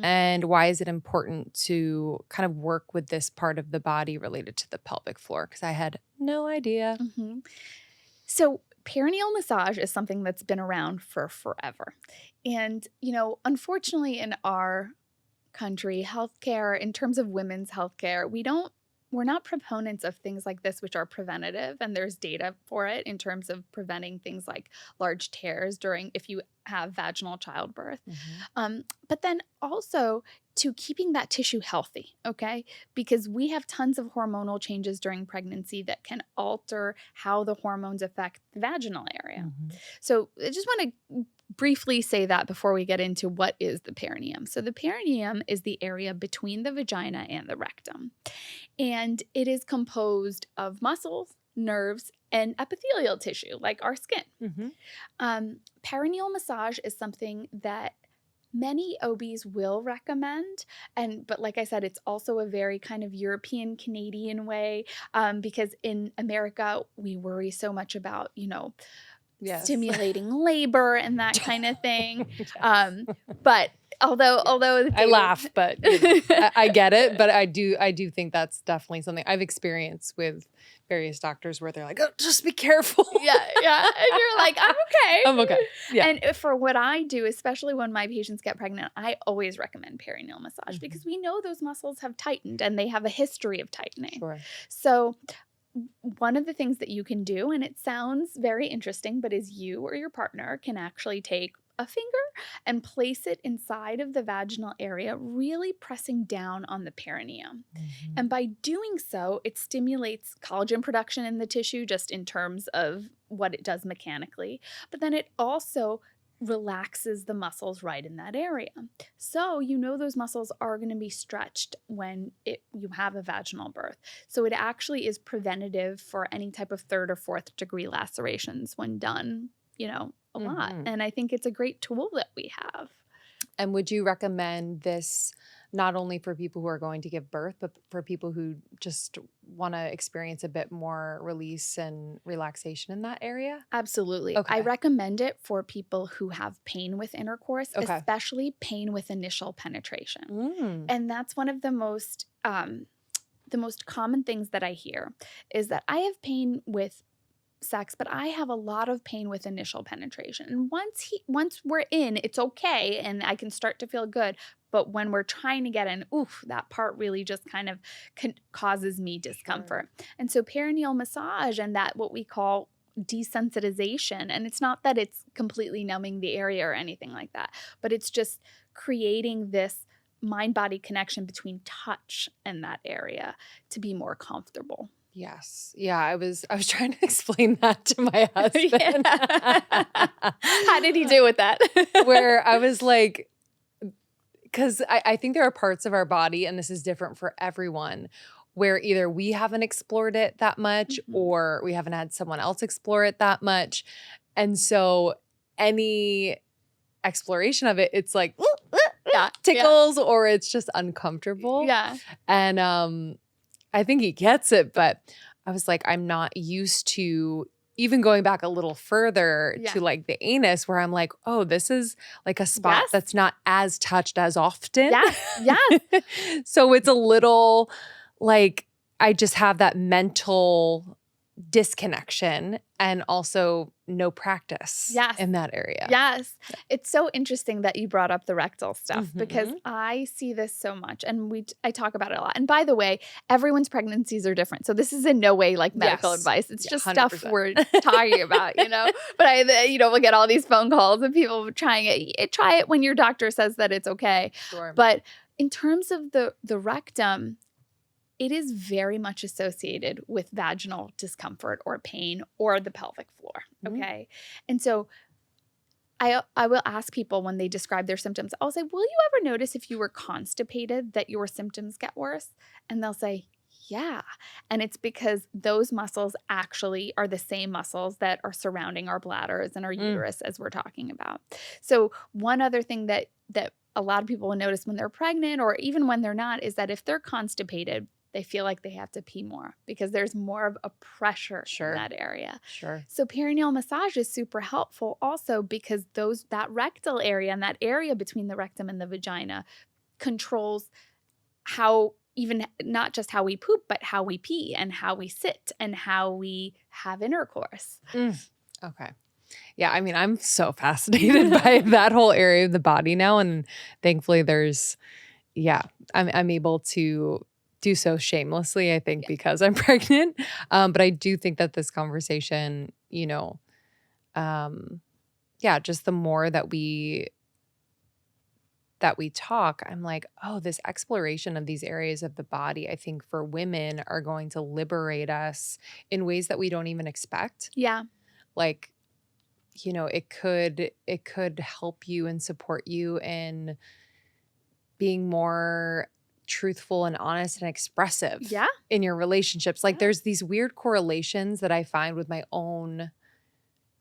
[SPEAKER 2] And why is it important to kind of work with this part of the body related to the pelvic floor? Because I had no idea.
[SPEAKER 3] So perineal massage is something that's been around for forever. And, unfortunately in our country, healthcare, in terms of women's healthcare, we're not proponents of things like this, which are preventative, and there's data for it in terms of preventing things like large tears if you have vaginal childbirth. But then also to keeping that tissue healthy, okay? Because we have tons of hormonal changes during pregnancy that can alter how the hormones affect the vaginal area. So I just want to briefly say that before we get into what is the perineum. So the perineum is the area between the vagina and the rectum. And it is composed of muscles, nerves, and epithelial tissue, like our skin. Perineal massage is something that many OBs will recommend. But like I said, it's also a very kind of European, Canadian way, because in America, we worry so much about, stimulating labor and that kind of thing. But although
[SPEAKER 2] I laugh, but I get it. But I do think that's definitely something I've experienced with various doctors where they're like, "Oh, just be careful."
[SPEAKER 3] Yeah. And you're like, "I'm okay.
[SPEAKER 2] I'm okay." Yeah.
[SPEAKER 3] And for what I do, especially when my patients get pregnant, I always recommend perineal massage because we know those muscles have tightened and they have a history of tightening.
[SPEAKER 2] Sure.
[SPEAKER 3] So one of the things that you can do, and it sounds very interesting, but is you or your partner can actually take a finger and place it inside of the vaginal area, really pressing down on the perineum. And by doing so, it stimulates collagen production in the tissue just in terms of what it does mechanically. But then it also relaxes the muscles right in that area. So those muscles are going to be stretched when you have a vaginal birth. So it actually is preventative for any type of 3rd or 4th degree lacerations when done, a lot. And I think it's a great tool that we have.
[SPEAKER 2] And would you recommend this not only for people who are going to give birth, but for people who just want to experience a bit more release and relaxation in that area?
[SPEAKER 3] Absolutely.
[SPEAKER 2] Okay.
[SPEAKER 3] I recommend it for people who have pain with intercourse, especially pain with initial penetration. And that's one of the most common things that I hear is that I have pain with sex, but I have a lot of pain with initial penetration. And once we're in, it's okay and I can start to feel good. But when we're trying to get in, that part really just kind of causes me discomfort. Sure. And so perineal massage and that what we call desensitization, and it's not that it's completely numbing the area or anything like that, but it's just creating this mind-body connection between touch and that area to be more comfortable.
[SPEAKER 2] Yes. Yeah, I was trying to explain that to my husband.
[SPEAKER 3] How did he do with that?
[SPEAKER 2] Where I was like, because I think there are parts of our body, and this is different for everyone, where either we haven't explored it that much or we haven't had someone else explore it that much. And so any exploration of it, it's like tickles or it's just uncomfortable.
[SPEAKER 3] Yeah.
[SPEAKER 2] And I think he gets it, but I was like, I'm not used to even going back a little further to like the anus where I'm like, oh, this is like a spot that's not as touched as often.
[SPEAKER 3] Yes.
[SPEAKER 2] So it's a little like I just have that mental disconnection and also no practice in that area.
[SPEAKER 3] Yes. It's so interesting that you brought up the rectal stuff because I see this so much and I talk about it a lot. And by the way, everyone's pregnancies are different. So this is in no way like medical advice. It's just 100%. Stuff we're talking about, But we'll get all these phone calls and people trying it. Try it when your doctor says that it's okay.
[SPEAKER 2] Sure.
[SPEAKER 3] But in terms of the rectum, it is very much associated with vaginal discomfort or pain or the pelvic floor, okay? And so I will ask people when they describe their symptoms, I'll say, will you ever notice if you were constipated that your symptoms get worse? And they'll say, yeah. And it's because those muscles actually are the same muscles that are surrounding our bladders and our uterus as we're talking about. So one other thing that a lot of people will notice when they're pregnant or even when they're not is that if they're constipated, they feel like they have to pee more because there's more of a pressure in that area.
[SPEAKER 2] Sure.
[SPEAKER 3] So perineal massage is super helpful also because that rectal area and that area between the rectum and the vagina controls how even not just how we poop, but how we pee and how we sit and how we have intercourse.
[SPEAKER 2] Okay. Yeah, I mean, I'm so fascinated by that whole area of the body now. And thankfully there's I'm able to do so shamelessly, I think, because I'm pregnant. But I do think that this conversation, just the more that we talk, I'm like, oh, this exploration of these areas of the body, I think for women are going to liberate us in ways that we don't even expect.
[SPEAKER 3] Yeah.
[SPEAKER 2] Like, it could help you and support you in being more truthful and honest and expressive in your relationships. Like there's these weird correlations that I find with my own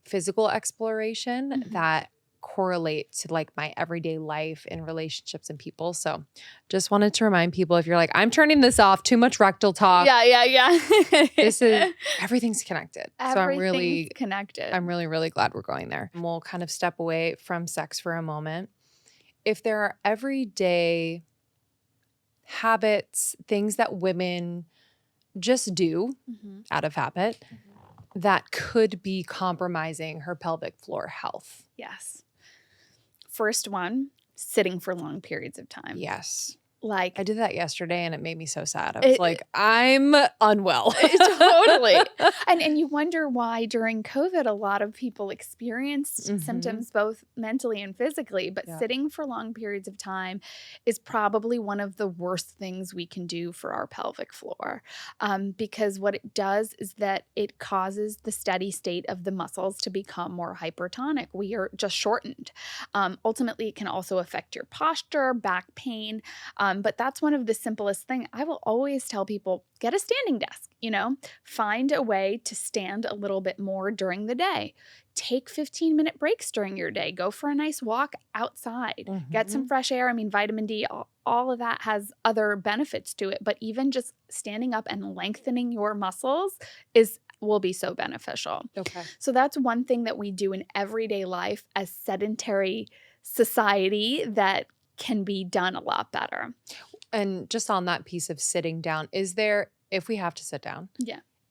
[SPEAKER 2] physical exploration that correlate to like my everyday life in relationships and people. So just wanted to remind people, if you're like, I'm turning this off, too much rectal talk.
[SPEAKER 3] Yeah.
[SPEAKER 2] Everything's connected.
[SPEAKER 3] Everything's connected.
[SPEAKER 2] I'm really, really glad we're going there. And we'll kind of step away from sex for a moment. If there are everyday habits, things that women just do out of habit that could be compromising her pelvic floor health.
[SPEAKER 3] Yes. First one, sitting for long periods of time.
[SPEAKER 2] Yes.
[SPEAKER 3] Like
[SPEAKER 2] I did that yesterday and it made me so sad. I was like, I'm unwell.
[SPEAKER 3] Totally. And you wonder why during COVID, a lot of people experienced symptoms both mentally and physically, but sitting for long periods of time is probably one of the worst things we can do for our pelvic floor. Because what it does is that it causes the steady state of the muscles to become more hypertonic. We are just shortened. Ultimately, it can also affect your posture, back pain. But that's one of the simplest things. I will always tell people, get a standing desk, find a way to stand a little bit more during the day. Take 15-minute breaks during your day. Go for a nice walk outside. Get some fresh air. I mean, vitamin D, all of that has other benefits to it. But even just standing up and lengthening your muscles will be so beneficial.
[SPEAKER 2] Okay.
[SPEAKER 3] So that's one thing that we do in everyday life as sedentary society that can be done a lot better.
[SPEAKER 2] And just on that piece of sitting down, if we have to sit down,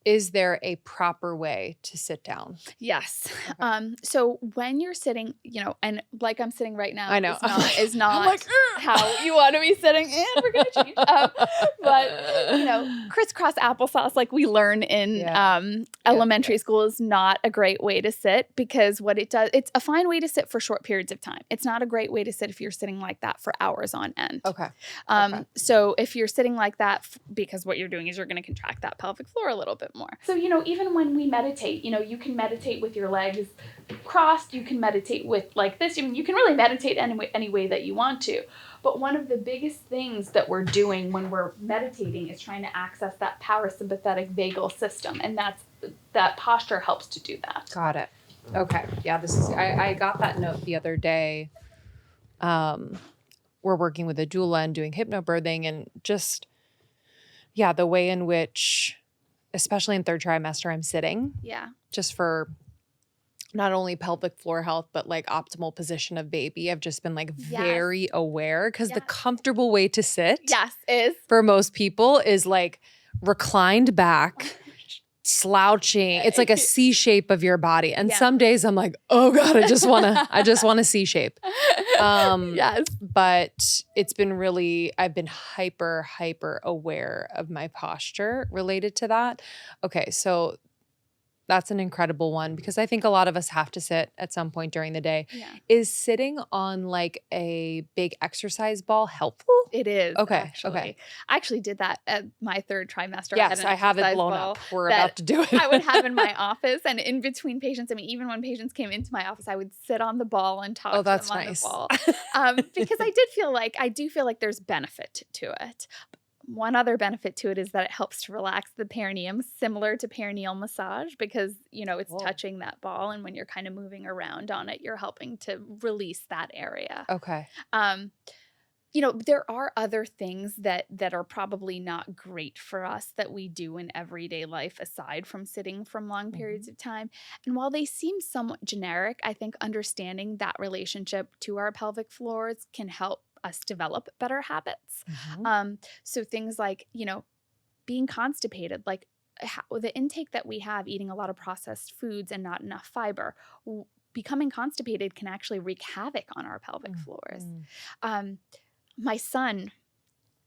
[SPEAKER 2] is there a proper way to sit down?
[SPEAKER 3] Yes. Okay. So when you're sitting, and like I'm sitting right now,
[SPEAKER 2] I know
[SPEAKER 3] is not like, how you want to be sitting, and we're going to change. But crisscross applesauce, like we learn in elementary school, is not a great way to sit, because what it does, it's a fine way to sit for short periods of time. It's not a great way to sit if you're sitting like that for hours on end.
[SPEAKER 2] Okay.
[SPEAKER 3] So if you're sitting like that, because what you're doing is you're going to contract that pelvic floor a little bit more. So, even when we meditate, you can meditate with your legs crossed, you can meditate with like this, you can really meditate any way that you want to. But one of the biggest things that we're doing when we're meditating is trying to access that parasympathetic vagal system. And that posture helps to do that.
[SPEAKER 2] Got it. Okay. Yeah, I got that note the other day. We're working with a doula and doing hypnobirthing, and just, the way in which, especially in third trimester, I'm sitting.
[SPEAKER 3] Yeah.
[SPEAKER 2] Just for not only pelvic floor health, but like optimal position of baby. I've just been like very aware, because the comfortable way to sit
[SPEAKER 3] is
[SPEAKER 2] for most people is like reclined back, slouching. It's like a C shape of your body. And some days I'm like, oh God, I just want a C shape. But it's been I've been hyper aware of my posture related to that. Okay. So that's an incredible one, because I think a lot of us have to sit at some point during the day. Yeah. Is sitting on like a big exercise ball helpful?
[SPEAKER 3] It is.
[SPEAKER 2] Okay.
[SPEAKER 3] Actually.
[SPEAKER 2] Okay.
[SPEAKER 3] I actually did that at my third trimester.
[SPEAKER 2] Yes, I have it blown up. We're about to do it.
[SPEAKER 3] I would have in my office, and in between patients. I mean, even when patients came into my office, I would sit on the ball and talk to them on the ball. Because I do feel like there's benefit to it. One other benefit to it is that it helps to relax the perineum, similar to perineal massage, because, it's touching that ball. And when you're kind of moving around on it, you're helping to release that area.
[SPEAKER 2] Okay.
[SPEAKER 3] There are other things that are probably not great for us that we do in everyday life, aside from sitting from long periods of time. And while they seem somewhat generic, I think understanding that relationship to our pelvic floors can help us develop better habits. So things like, being constipated, like the intake that we have, eating a lot of processed foods and not enough fiber, becoming constipated can actually wreak havoc on our pelvic floors. My son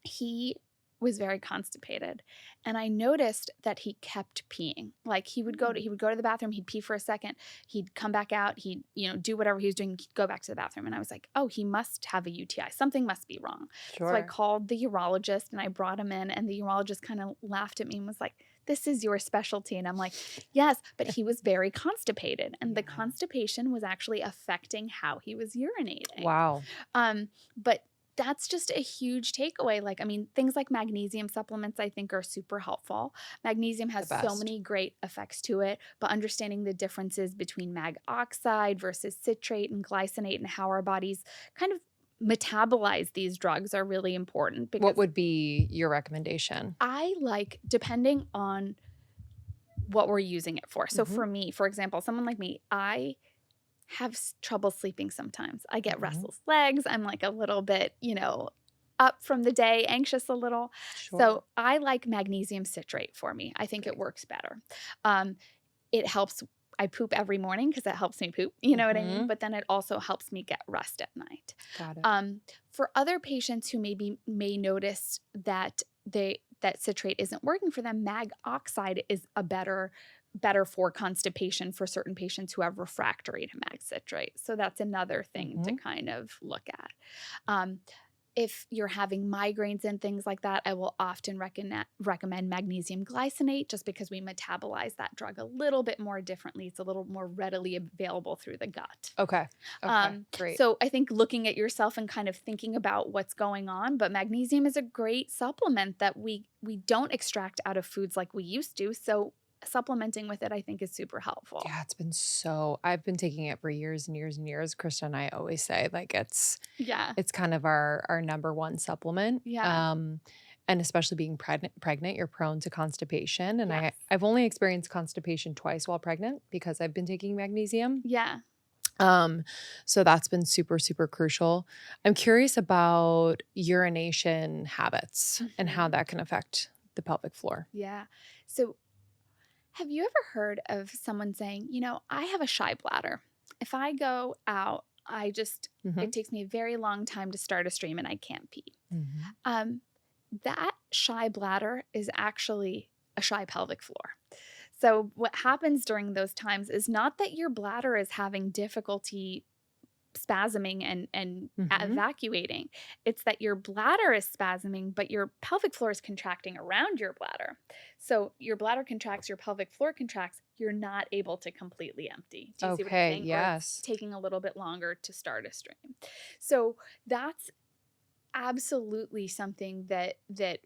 [SPEAKER 3] he was very constipated, and I noticed that he kept peeing. Like he would go to the bathroom, he'd pee for a second, he'd come back out, he'd, do whatever he was doing, he'd go back to the bathroom. And I was like, oh, he must have a UTI. Something must be wrong. So I called the urologist and I brought him in, and the urologist kind of laughed at me and was like, this is your specialty. And I'm like, yes, but he was very constipated, and the constipation was actually affecting how he was urinating.
[SPEAKER 2] Wow.
[SPEAKER 3] But that's just a huge takeaway. Like, I mean, things like magnesium supplements, I think, are super helpful. Magnesium has so many great effects to it, but understanding the differences between mag oxide versus citrate and glycinate and how our bodies kind of metabolize these drugs are really important.
[SPEAKER 2] What would be your recommendation?
[SPEAKER 3] I like, depending on what we're using it for. So for me, for example, someone like me, I have trouble sleeping sometimes. I get restless legs. I'm like a little bit, up from the day, anxious a little. So I like magnesium citrate for me. I think it works better. It helps. I poop every morning because it helps me poop. You know what I mean? But then it also helps me get rest at night.
[SPEAKER 2] Got it.
[SPEAKER 3] For other patients who may notice that that citrate isn't working for them, mag oxide is a better for constipation for certain patients who have refractory to mag citrate. So that's another thing to kind of look at. If you're having migraines and things like that, I will often recommend magnesium glycinate, just because we metabolize that drug a little bit more differently. It's a little more readily available through the gut.
[SPEAKER 2] Okay. Great.
[SPEAKER 3] So I think looking at yourself and kind of thinking about what's going on, but magnesium is a great supplement that we don't extract out of foods like we used to. So supplementing with it, I think, is super helpful.
[SPEAKER 2] Yeah, I've been taking it for years and years and years. Krista and I always say, like, it's kind of our number one supplement.
[SPEAKER 3] Yeah.
[SPEAKER 2] And especially being pregnant, you're prone to constipation. And I've only experienced constipation twice while pregnant because I've been taking magnesium.
[SPEAKER 3] Yeah.
[SPEAKER 2] So that's been super, super crucial. I'm curious about urination habits and how that can affect the pelvic floor.
[SPEAKER 3] Yeah. So have you ever heard of someone saying, I have a shy bladder. If I go out, it takes me a very long time to start a stream and I can't pee. That shy bladder is actually a shy pelvic floor. So what happens during those times is not that your bladder is having difficulty spasming and evacuating. It's that your bladder is spasming, but your pelvic floor is contracting around your bladder. So your bladder contracts, your pelvic floor contracts, you're not able to completely empty. Do you see what I'm saying?
[SPEAKER 2] Yes.
[SPEAKER 3] Or it's taking a little bit longer to start a stream. So that's absolutely something that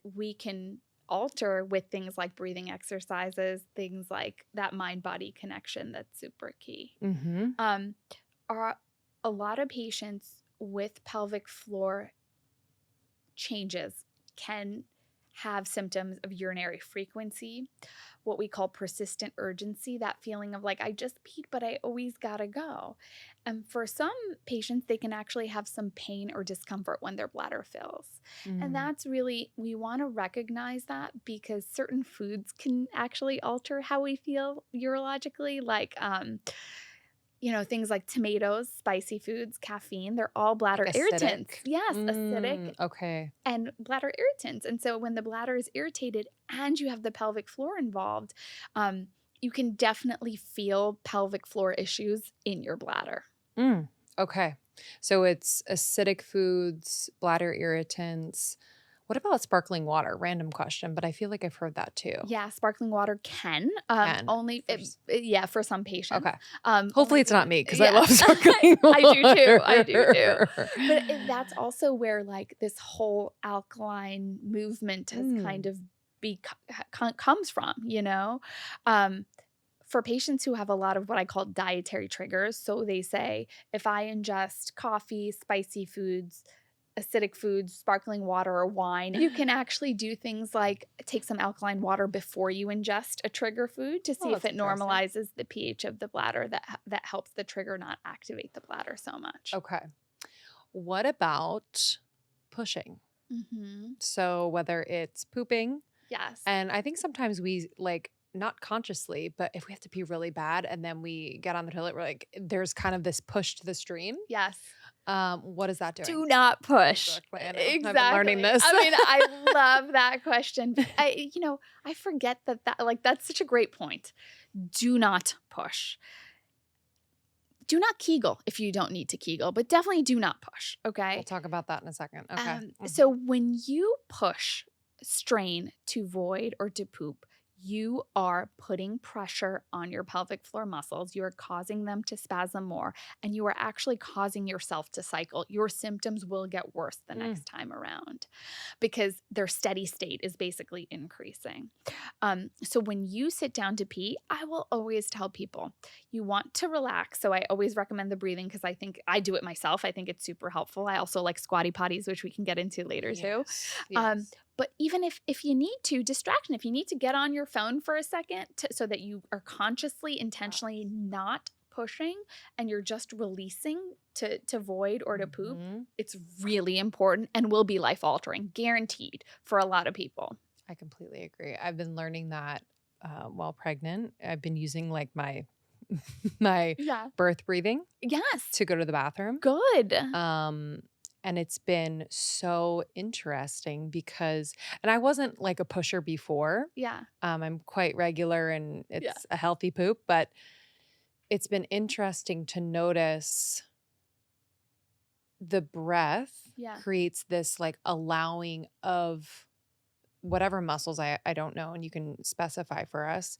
[SPEAKER 3] we can alter with things like breathing exercises, things like that mind-body connection that's super key. A lot of patients with pelvic floor changes can have symptoms of urinary frequency, what we call persistent urgency, that feeling of like, I just peed, but I always gotta go. And for some patients, they can actually have some pain or discomfort when their bladder fills. And that's really, we want to recognize that, because certain foods can actually alter how we feel urologically, like things like tomatoes, spicy foods, caffeine, they're all bladder irritants. Yes, acidic.
[SPEAKER 2] Okay.
[SPEAKER 3] And bladder irritants. And so when the bladder is irritated and you have the pelvic floor involved, you can definitely feel pelvic floor issues in your bladder.
[SPEAKER 2] Okay. So it's acidic foods, bladder irritants. What about sparkling water? Random question, but I feel like I've heard that too.
[SPEAKER 3] Yeah, sparkling water can. Only, for some patients.
[SPEAKER 2] Okay. Hopefully it's not me, because I love sparkling water.
[SPEAKER 3] I do too. But that's also where like this whole alkaline movement has kind of comes from, for patients who have a lot of what I call dietary triggers. So they say, if I ingest coffee, spicy foods, acidic foods, sparkling water, or wine, you can actually do things like take some alkaline water before you ingest a trigger food to see if it normalizes the pH of the bladder. That helps the trigger not activate the bladder so much.
[SPEAKER 2] Okay. What about pushing? So whether it's pooping.
[SPEAKER 3] Yes.
[SPEAKER 2] And I think sometimes we not consciously, but if we have to pee really bad and then we get on the toilet, we're like, there's kind of this push to the stream.
[SPEAKER 3] Yes.
[SPEAKER 2] What is that doing?
[SPEAKER 3] Do not push.
[SPEAKER 2] Exactly. I know.
[SPEAKER 3] Exactly.
[SPEAKER 2] I've been learning this.
[SPEAKER 3] I mean, I love that question. I forget that like that's such a great point. Do not push. Do not Kegel if you don't need to Kegel, but definitely do not push. Okay.
[SPEAKER 2] We'll talk about that in a second. Okay.
[SPEAKER 3] So when you push, strain to void or to poop, you are putting pressure on your pelvic floor muscles. You are causing them to spasm more, and you are actually causing yourself to cycle. Your symptoms will get worse the next time around because their steady state is basically increasing. So when you sit down to pee, I will always tell people you want to relax. So I always recommend the breathing because I think I do it myself. I think it's super helpful. I also like squatty potties, which we can get into later too.
[SPEAKER 2] Yes.
[SPEAKER 3] But even if you need to, distraction, if you need to get on your phone for a second so that you are consciously, intentionally not pushing and you're just releasing to void or to poop, it's really important and will be life altering, guaranteed for a lot of people.
[SPEAKER 2] I completely agree. I've been learning that while pregnant. I've been using like my birth breathing to go to the bathroom.
[SPEAKER 3] Good.
[SPEAKER 2] And it's been so interesting because, and I wasn't like a pusher before. I'm quite regular and it's a healthy poop, but it's been interesting to notice the breath creates this like allowing of whatever muscles I don't know, and you can specify for us,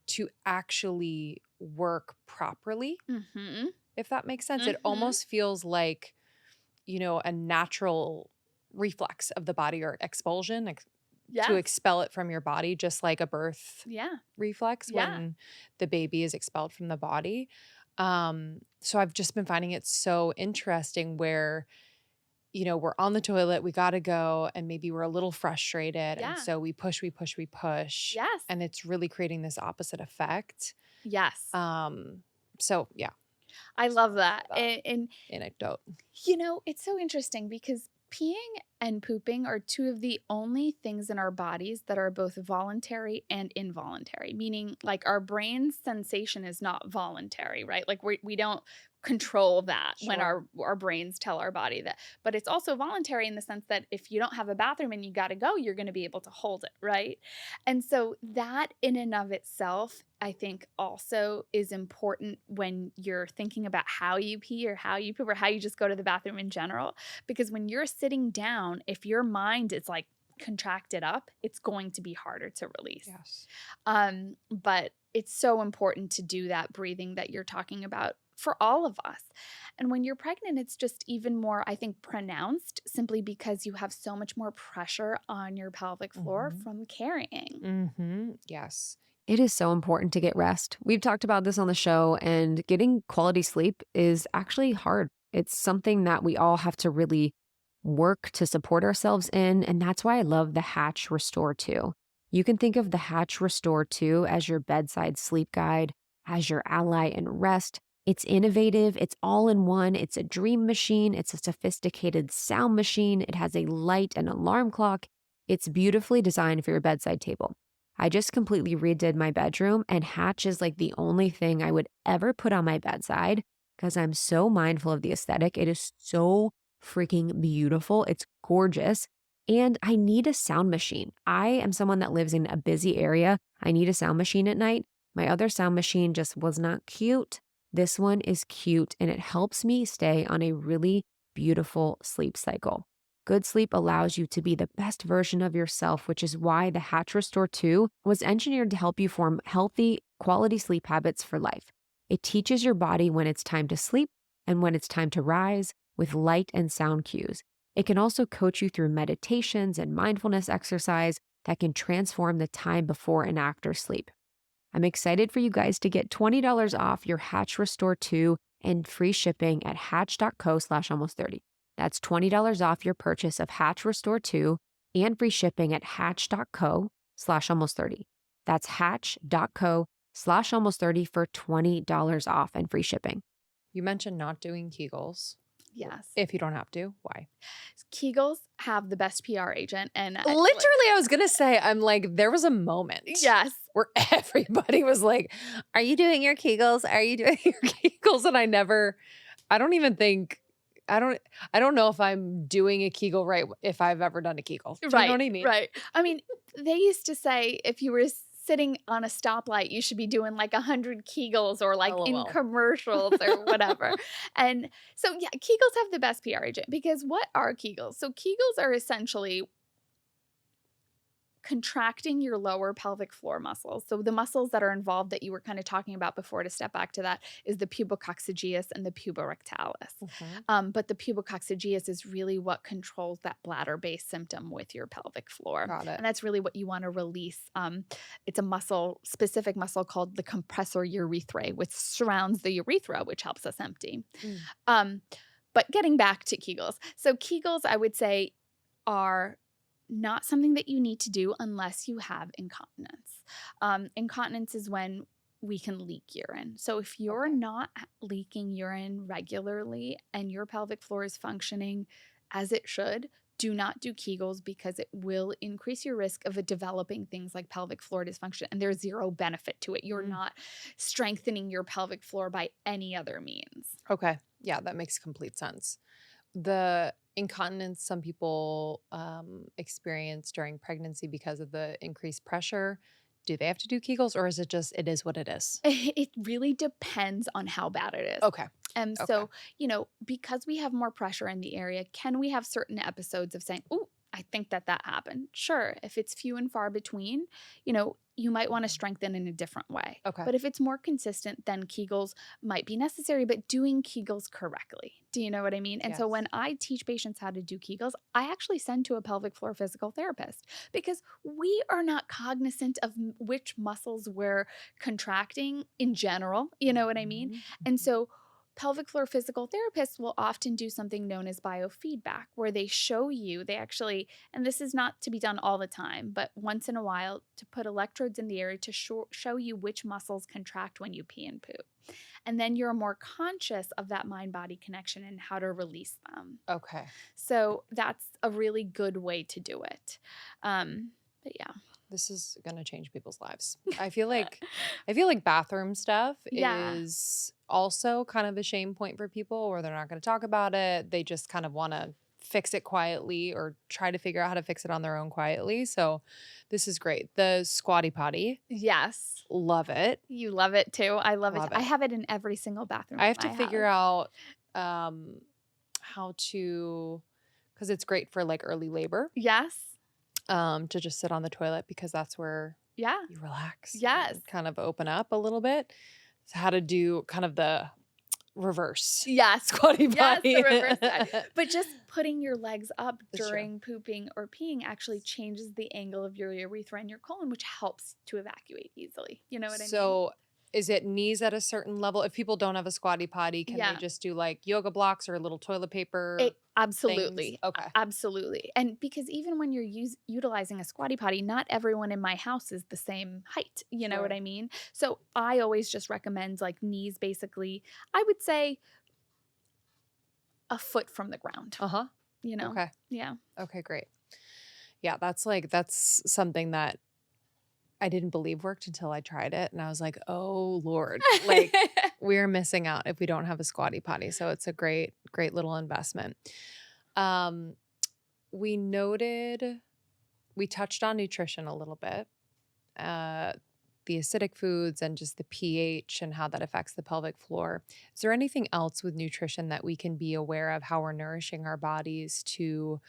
[SPEAKER 2] to actually work properly, if that makes sense. It almost feels like, a natural reflex of the body or expulsion to expel it from your body, just like a birth reflex when the baby is expelled from the body. So I've just been finding it so interesting where, we're on the toilet, we got to go, and maybe we're a little frustrated. And so we push.
[SPEAKER 3] Yes.
[SPEAKER 2] And it's really creating this opposite effect.
[SPEAKER 3] Yes.
[SPEAKER 2] So yeah.
[SPEAKER 3] I love that. And
[SPEAKER 2] anecdote.
[SPEAKER 3] It's so interesting because peeing and pooping are two of the only things in our bodies that are both voluntary and involuntary, meaning like our brain's sensation is not voluntary, right? Like we don't control that when our brains tell our body that, but it's also voluntary in the sense that if you don't have a bathroom and you got to go, you're going to be able to hold it, right? And so that in and of itself, I think also is important when you're thinking about how you pee or how you poop or how you just go to the bathroom in general, because when you're sitting down, if your mind is like contracted up, it's going to be harder to release.
[SPEAKER 2] Yes.
[SPEAKER 3] But it's so important to do that breathing that you're talking about for all of us. And when you're pregnant, it's just even more, I think, pronounced simply because you have so much more pressure on your pelvic floor from carrying.
[SPEAKER 2] Yes.
[SPEAKER 1] It is so important to get rest. We've talked about this on the show, and getting quality sleep is actually hard. It's something that we all have to really work to support ourselves in, and that's why I love the Hatch Restore 2. You can think of the Hatch Restore 2 as your bedside sleep guide, as your ally in rest. It's innovative. It's all in one. It's a dream machine. It's a sophisticated sound machine. It has a light and alarm clock. It's beautifully designed for your bedside table. I just completely redid my bedroom, and Hatch is like the only thing I would ever put on my bedside because I'm so mindful of the aesthetic. It is so freaking beautiful. It's gorgeous. And I need a sound machine. I am someone that lives in a busy area. I need a sound machine at night. My other sound machine just was not cute. This one is cute, and it helps me stay on a really beautiful sleep cycle. Good sleep allows you to be the best version of yourself, which is why the Hatch Restore 2 was engineered to help you form healthy, quality sleep habits for life. It teaches your body when it's time to sleep and when it's time to rise with light and sound cues. It can also coach you through meditations and mindfulness exercise that can transform the time before and after sleep. I'm excited for you guys to get $20 off your Hatch Restore 2 and free shipping at hatch.co/almost30. That's $20 off your purchase of Hatch Restore 2 and free shipping at hatch.co/almost30. That's hatch.co/almost30 for $20 off and free shipping.
[SPEAKER 2] You mentioned not doing Kegels.
[SPEAKER 3] Yes.
[SPEAKER 2] If you don't have to, why?
[SPEAKER 3] Kegels have the best PR agent. And
[SPEAKER 2] literally, I was going to say, I'm like, there was a moment.
[SPEAKER 3] Yes.
[SPEAKER 2] Where everybody was like, are you doing your Kegels? Are you doing your Kegels? And I don't even think I don't know if I'm doing a Kegel right if I've ever done a Kegel. Do you know what I mean?
[SPEAKER 3] Right. I mean, they used to say if you were sitting on a stoplight, you should be doing like 100 Kegels or like in
[SPEAKER 2] LOL.
[SPEAKER 3] commercials or whatever. And so, yeah, Kegels have the best PR agent because what are Kegels? So, Kegels are essentially contracting your lower pelvic floor muscles. So the muscles that are involved that you were kind of talking about before, to step back to that, is the pubococcygeus and the puborectalis. But the pubococcygeus is really what controls that bladder-based symptom with your pelvic floor.
[SPEAKER 2] Got it.
[SPEAKER 3] And that's really what you want to release. It's a specific muscle called the compressor urethrae, which surrounds the urethra, which helps us empty. But getting back to Kegels. So Kegels, I would say, are not something that you need to do unless you have incontinence. Incontinence is when we can leak urine. So if you're not leaking urine regularly and your pelvic floor is functioning as it should, do not do Kegels because it will increase your risk of developing things like pelvic floor dysfunction, and there's zero benefit to it. You're not strengthening your pelvic floor by any other means.
[SPEAKER 2] Okay. Yeah, that makes complete sense. The incontinence some people experience during pregnancy because of the increased pressure, do they have to do Kegels, or is it just, it is what it is?
[SPEAKER 3] It really depends on how bad it is.
[SPEAKER 2] Okay.
[SPEAKER 3] So, because we have more pressure in the area, can we have certain episodes of saying, "Oh, I think that happened"? Sure. If it's few and far between, you might want to strengthen in a different way.
[SPEAKER 2] Okay.
[SPEAKER 3] But if it's more consistent, then Kegels might be necessary, but doing Kegels correctly. Do you know what I mean? And so when I teach patients how to do Kegels, I actually send to a pelvic floor physical therapist because we are not cognizant of which muscles we're contracting in general. You know what I mean? And so pelvic floor physical therapists will often do something known as biofeedback, where they show you, they actually, and this is not to be done all the time, but once in a while, to put electrodes in the area to show you which muscles contract when you pee and poop. And then you're more conscious of that mind-body connection and how to release them.
[SPEAKER 2] Okay.
[SPEAKER 3] So that's a really good way to do it. But yeah.
[SPEAKER 2] This is going to change people's lives. I feel like bathroom stuff is also kind of a shame point for people, where they're not going to talk about it. They just kind of want to fix it quietly or try to figure out how to fix it on their own quietly. So this is great. The squatty potty.
[SPEAKER 3] Yes.
[SPEAKER 2] Love it.
[SPEAKER 3] You love it too. I love it.
[SPEAKER 2] Love
[SPEAKER 3] I
[SPEAKER 2] it.
[SPEAKER 3] have it in every single bathroom.
[SPEAKER 2] I have to figure out how to, because it's great for like early labor.
[SPEAKER 3] Yes.
[SPEAKER 2] To just sit on the toilet, because that's where you relax.
[SPEAKER 3] Yes.
[SPEAKER 2] And kind of open up a little bit. So how to do kind of the reverse.
[SPEAKER 3] Yes.
[SPEAKER 2] Squatty potty.
[SPEAKER 3] Yes, the reverse side. But just putting your legs up during pooping or peeing actually changes the angle of your urethra and your colon, which helps to evacuate easily. You know what I mean?
[SPEAKER 2] So is it knees at a certain level? If people don't have a squatty potty, can they just do like yoga blocks or a little toilet paper?
[SPEAKER 3] Absolutely.
[SPEAKER 2] Things? Okay.
[SPEAKER 3] Absolutely. And because even when you're utilizing a squatty potty, not everyone in my house is the same height. You know what I mean? So I always just recommend like knees, basically, I would say a foot from the ground.
[SPEAKER 2] Okay.
[SPEAKER 3] Yeah.
[SPEAKER 2] Okay, great. Yeah, that's something that I didn't believe worked until I tried it. And I was like, oh Lord, like we're missing out if we don't have a squatty potty. So it's a great, great little investment. We touched on nutrition a little bit, the acidic foods and just the pH and how that affects the pelvic floor. Is there anything else with nutrition that we can be aware of, how we're nourishing our bodies to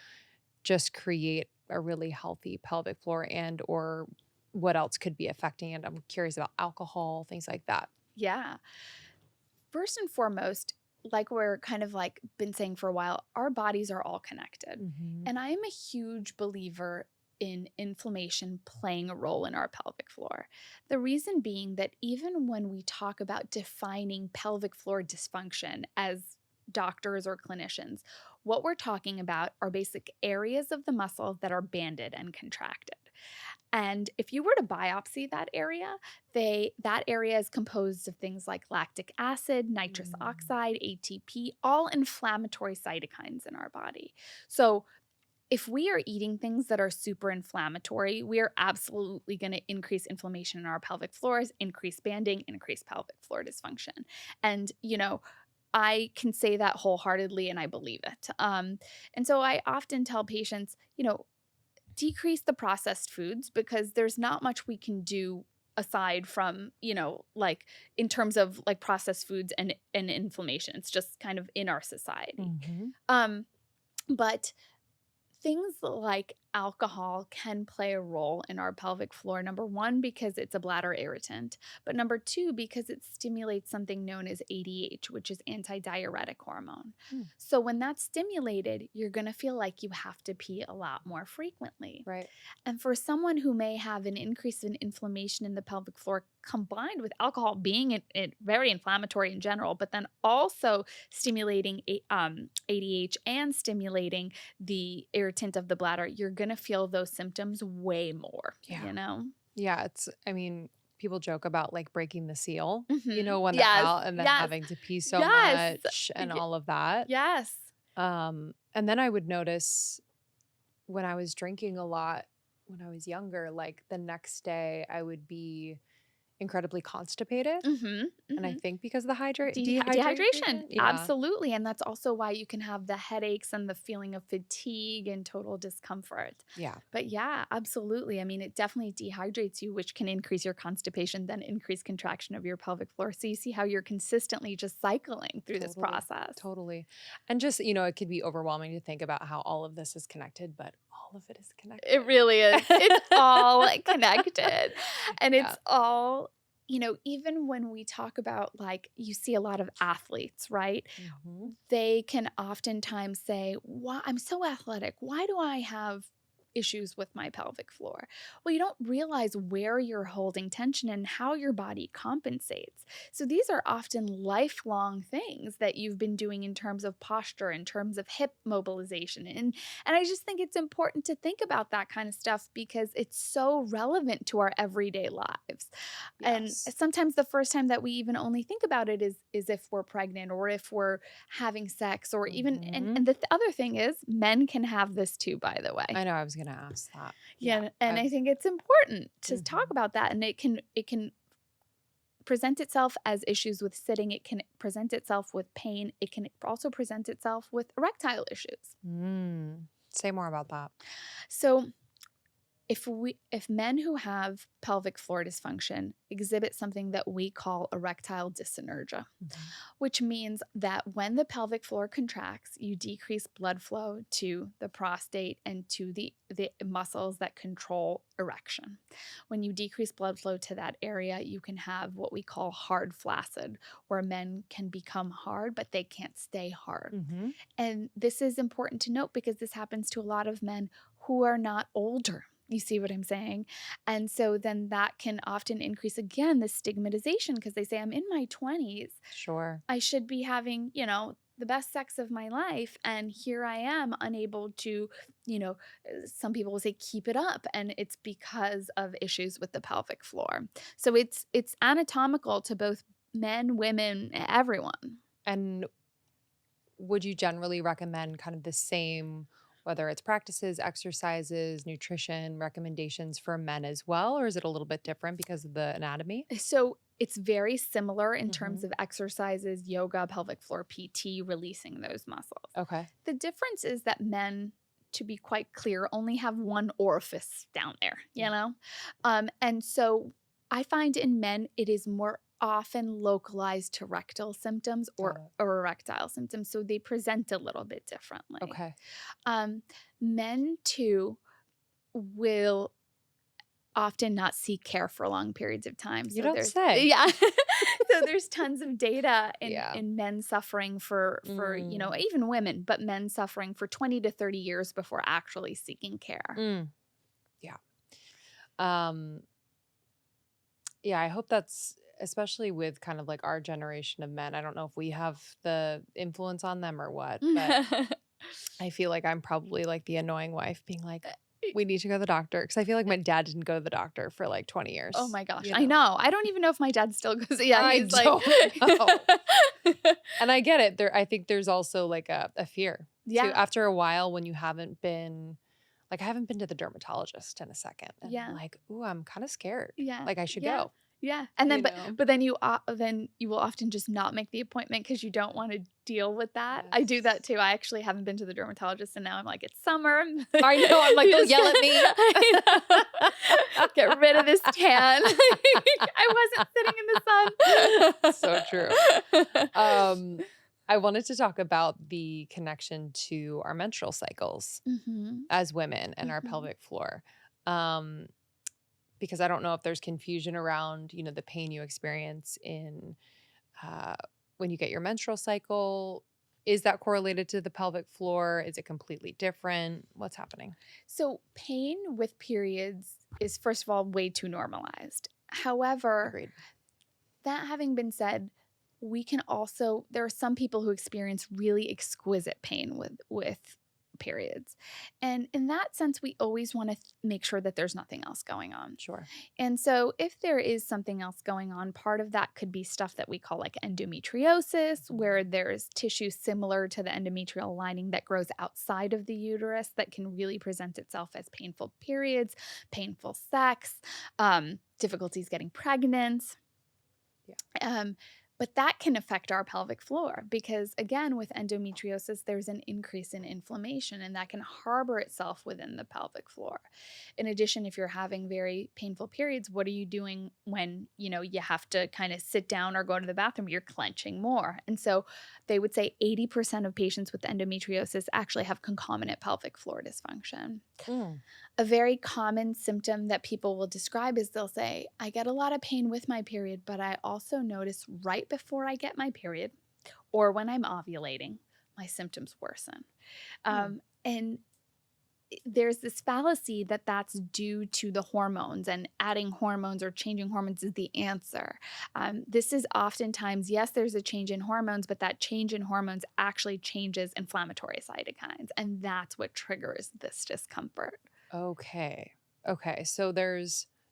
[SPEAKER 2] just create a really healthy pelvic floor, and or what else could be affecting it? I'm curious about alcohol, things like that.
[SPEAKER 3] Yeah. First and foremost, like we're kind of like been saying for a while, our bodies are all connected. And I am a huge believer in inflammation playing a role in our pelvic floor. The reason being that even when we talk about defining pelvic floor dysfunction as doctors or clinicians, what we're talking about are basic areas of the muscle that are banded and contracted. And if you were to biopsy that area is composed of things like lactic acid, nitrous oxide, ATP, all inflammatory cytokines in our body. So if we are eating things that are super inflammatory, we are absolutely going to increase inflammation in our pelvic floors, increase banding, increase pelvic floor dysfunction. And, I can say that wholeheartedly and I believe it. And so I often tell patients, decrease the processed foods because there's not much we can do aside from, like in terms of like processed foods and inflammation. It's just kind of in our society. But things like alcohol can play a role in our pelvic floor. Number one, because it's a bladder irritant, but number two, because it stimulates something known as ADH, which is antidiuretic hormone. So when that's stimulated, you're going to feel like you have to pee a lot more frequently.
[SPEAKER 2] Right.
[SPEAKER 3] And for someone who may have an increase in inflammation in the pelvic floor combined with alcohol being very inflammatory in general, but then also stimulating ADH and stimulating the irritant of the bladder, you're going to feel those symptoms way more,
[SPEAKER 2] Yeah. People joke about like breaking the seal,
[SPEAKER 3] Mhm.
[SPEAKER 2] when they're
[SPEAKER 3] Yes,
[SPEAKER 2] out and then
[SPEAKER 3] yes,
[SPEAKER 2] having to pee so
[SPEAKER 3] yes,
[SPEAKER 2] much and
[SPEAKER 3] y-
[SPEAKER 2] all of that.
[SPEAKER 3] yes.
[SPEAKER 2] And then I would notice when I was drinking a lot when I was younger, like the next day I would be incredibly constipated.
[SPEAKER 3] Mhm,
[SPEAKER 2] And I
[SPEAKER 3] mhm.
[SPEAKER 2] think because of the
[SPEAKER 3] Dehydration.
[SPEAKER 2] dehydration. Yeah.
[SPEAKER 3] Absolutely. And that's also why you can have the headaches and the feeling of fatigue and total discomfort.
[SPEAKER 2] Yeah.
[SPEAKER 3] But yeah, absolutely. I mean, it definitely dehydrates you, which can increase your constipation, then increase contraction of your pelvic floor. So you see how you're consistently just cycling through this process.
[SPEAKER 2] Totally. And just, it could be overwhelming to think about how all of this is connected, but all of it is connected.
[SPEAKER 3] It really is. It's all connected. And
[SPEAKER 2] Yeah.
[SPEAKER 3] it's all, even when we talk about like, you see a lot of athletes, right? They can oftentimes say, "Why I'm so athletic. Why do I have issues with my pelvic floor?" Well, you don't realize where you're holding tension and how your body compensates. So these are often lifelong things that you've been doing in terms of posture, in terms of hip mobilization. And I just think it's important to think about that kind of stuff because it's so relevant to our everyday lives. And
[SPEAKER 2] Yes.
[SPEAKER 3] sometimes the first time that we even only think about it is if we're pregnant or if we're having sex or even and the other thing is men can have this too, by the way.
[SPEAKER 2] I know I was going to ask that.
[SPEAKER 3] Yeah, and I think it's important to talk about that, and it can present itself as issues with sitting, it can present itself with pain, it can also present itself with erectile issues.
[SPEAKER 2] Say more about that.
[SPEAKER 3] So if men who have pelvic floor dysfunction exhibit something that we call erectile dyssynergia, which means that when the pelvic floor contracts, you decrease blood flow to the prostate and to the muscles that control erection. When you decrease blood flow to that area, you can have what we call hard flaccid, where men can become hard, but they can't stay hard. And this is important to note because this happens to a lot of men who are not older. You see what I'm saying? And so then that can often increase, again, the stigmatization because they say, I'm in my 20s.
[SPEAKER 2] Sure.
[SPEAKER 3] I should be having, the best sex of my life. And here I am unable to, some people will say keep it up. And it's because of issues with the pelvic floor. So it's anatomical to both men, women, everyone.
[SPEAKER 2] And would you generally recommend kind of the same, whether it's practices, exercises, nutrition recommendations for men as well? Or is it a little bit different because of the anatomy?
[SPEAKER 3] So it's very similar in terms of exercises, yoga, pelvic floor PT, releasing those muscles.
[SPEAKER 2] Okay.
[SPEAKER 3] The difference is that men, to be quite clear, only have one orifice down there, and so I find in men it is more often localized to rectal symptoms or erectile symptoms, so they present a little bit differently.
[SPEAKER 2] Okay.
[SPEAKER 3] Men too will often not seek care for long periods of time.
[SPEAKER 2] You don't say.
[SPEAKER 3] Yeah. So there's tons of data in men suffering for even women, but men suffering for 20 to 30 years before actually seeking care.
[SPEAKER 2] Yeah. Yeah, I hope that's especially with kind of like our generation of men. I don't know if we have the influence on them or what, but I feel like I'm probably like the annoying wife being like, we need to go to the doctor. Because I feel like my dad didn't go to the doctor for like 20 years.
[SPEAKER 3] Oh my gosh. I know. I don't even know if my dad still goes. Yeah, he's
[SPEAKER 2] don't know. And I get it. I think there's also like a fear.
[SPEAKER 3] Yeah.
[SPEAKER 2] Too. After a while when you haven't been, like I haven't been to the dermatologist in a second. And I'm like, ooh, I'm kind of scared.
[SPEAKER 3] Yeah.
[SPEAKER 2] Like I should go.
[SPEAKER 3] Yeah. And then,
[SPEAKER 2] You know?
[SPEAKER 3] but then you will often just not make the appointment because you don't want to deal with that. I do that too. I actually haven't been to the dermatologist, and now I'm like, it's summer.
[SPEAKER 2] I know. I'm like, don't
[SPEAKER 3] Just-
[SPEAKER 2] yell at me.
[SPEAKER 3] I know. Get rid of this tan. I wasn't sitting in the sun.
[SPEAKER 2] So true. I wanted to talk about the connection to our menstrual cycles as women and our pelvic floor. Because I don't know if there's confusion around, the pain you experience in when you get your menstrual cycle. Is that correlated to the pelvic floor? Is it completely different? What's happening?
[SPEAKER 3] So pain with periods is, first of all, way too normalized. However,
[SPEAKER 2] Agreed.
[SPEAKER 3] that having been said, there are some people who experience really exquisite pain with periods. And in that sense, we always want to make sure that there's nothing else going on.
[SPEAKER 2] Sure.
[SPEAKER 3] And so if there is something else going on, part of that could be stuff that we call like endometriosis, where there's tissue similar to the endometrial lining that grows outside of the uterus that can really present itself as painful periods, painful sex, difficulties getting pregnant.
[SPEAKER 2] Yeah.
[SPEAKER 3] But that can affect our pelvic floor because, again, with endometriosis, there's an increase in inflammation, and that can harbor itself within the pelvic floor. In addition, if you're having very painful periods, what are you doing when, you have to kind of sit down or go to the bathroom? You're clenching more. And so they would say 80% of patients with endometriosis actually have concomitant pelvic floor dysfunction. A very common symptom that people will describe is they'll say, I get a lot of pain with my period, but I also notice right before I get my period or when I'm ovulating, my symptoms worsen. And there's this fallacy that that's due to the hormones, and adding hormones or changing hormones is the answer. This is oftentimes, yes, there's a change in hormones, but that change in hormones actually changes inflammatory cytokines, and that's what triggers this discomfort.
[SPEAKER 2] Okay.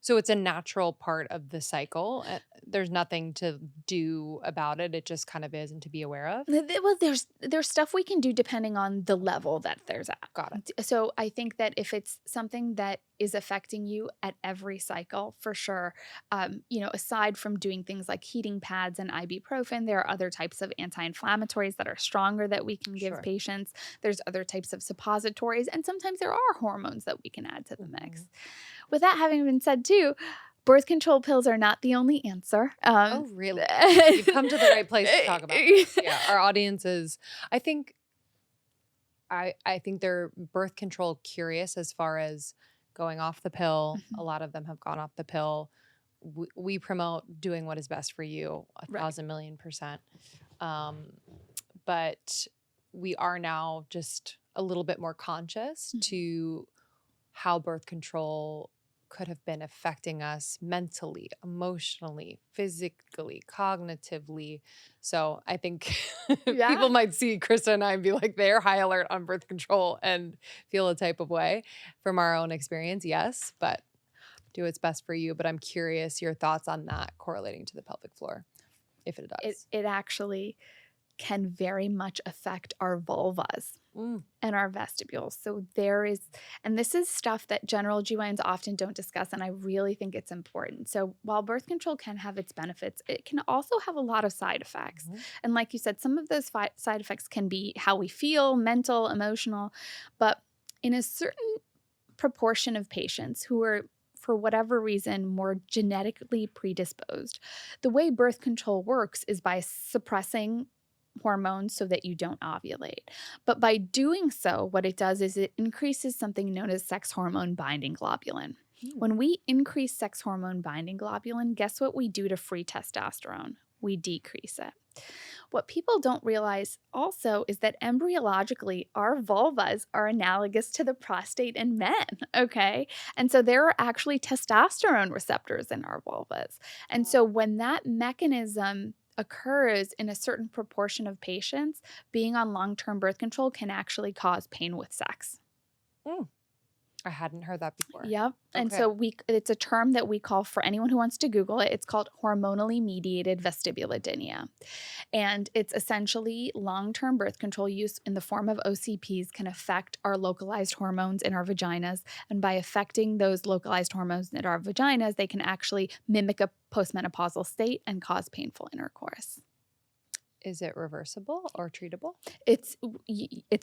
[SPEAKER 2] So it's a natural part of the cycle. There's nothing to do about it. It just kind of is, and to be aware of.
[SPEAKER 3] Well, there's stuff we can do depending on the level that there's at.
[SPEAKER 2] Got it.
[SPEAKER 3] So I think that if it's something that is affecting you at every cycle, for sure, aside from doing things like heating pads and ibuprofen, there are other types of anti-inflammatories that are stronger that we can give patients. There's other types of suppositories, and sometimes there are hormones that we can add to the mix. With that having been said too, birth control pills are not the only answer.
[SPEAKER 2] Oh, really? You've come to the right place to talk about this. Yeah, our audience is, I think they're birth control curious as far as going off the pill. A lot of them have gone off the pill. We promote doing what is best for you 1,000,000,000%. But we are now just a little bit more conscious to how birth control could have been affecting us mentally, emotionally, physically, cognitively. So I think people might see Krista and I and be like, they're high alert on birth control and feel a type of way. From our own experience, yes, but do what's best for you. But I'm curious your thoughts on that correlating to the pelvic floor, if it does.
[SPEAKER 3] It actually can very much affect our vulvas and our vestibules. So and this is stuff that general GYNs often don't discuss, and I really think it's important. So while birth control can have its benefits, it can also have a lot of side effects. And like you said, some of those side effects can be how we feel, mental, emotional, but in a certain proportion of patients who are, for whatever reason, more genetically predisposed, the way birth control works is by suppressing hormones so that you don't ovulate. But by doing so, what it does is it increases something known as sex hormone binding globulin. When we increase sex hormone binding globulin, guess what we do to free testosterone? We decrease it. What people don't realize also is that embryologically, our vulvas are analogous to the prostate in men, okay? And so there are actually testosterone receptors in our vulvas. And so when that mechanism occurs in a certain proportion of patients, being on long-term birth control can actually cause pain with sex.
[SPEAKER 2] I hadn't heard that before.
[SPEAKER 3] Yep. And
[SPEAKER 2] Okay.
[SPEAKER 3] so it's a term that we call, for anyone who wants to Google it, it's called hormonally mediated vestibulodynia. And it's essentially long-term birth control use in the form of OCPs can affect our localized hormones in our vaginas. And by affecting those localized hormones in our vaginas, they can actually mimic a postmenopausal state and cause painful intercourse.
[SPEAKER 2] Is it reversible or treatable?
[SPEAKER 3] It's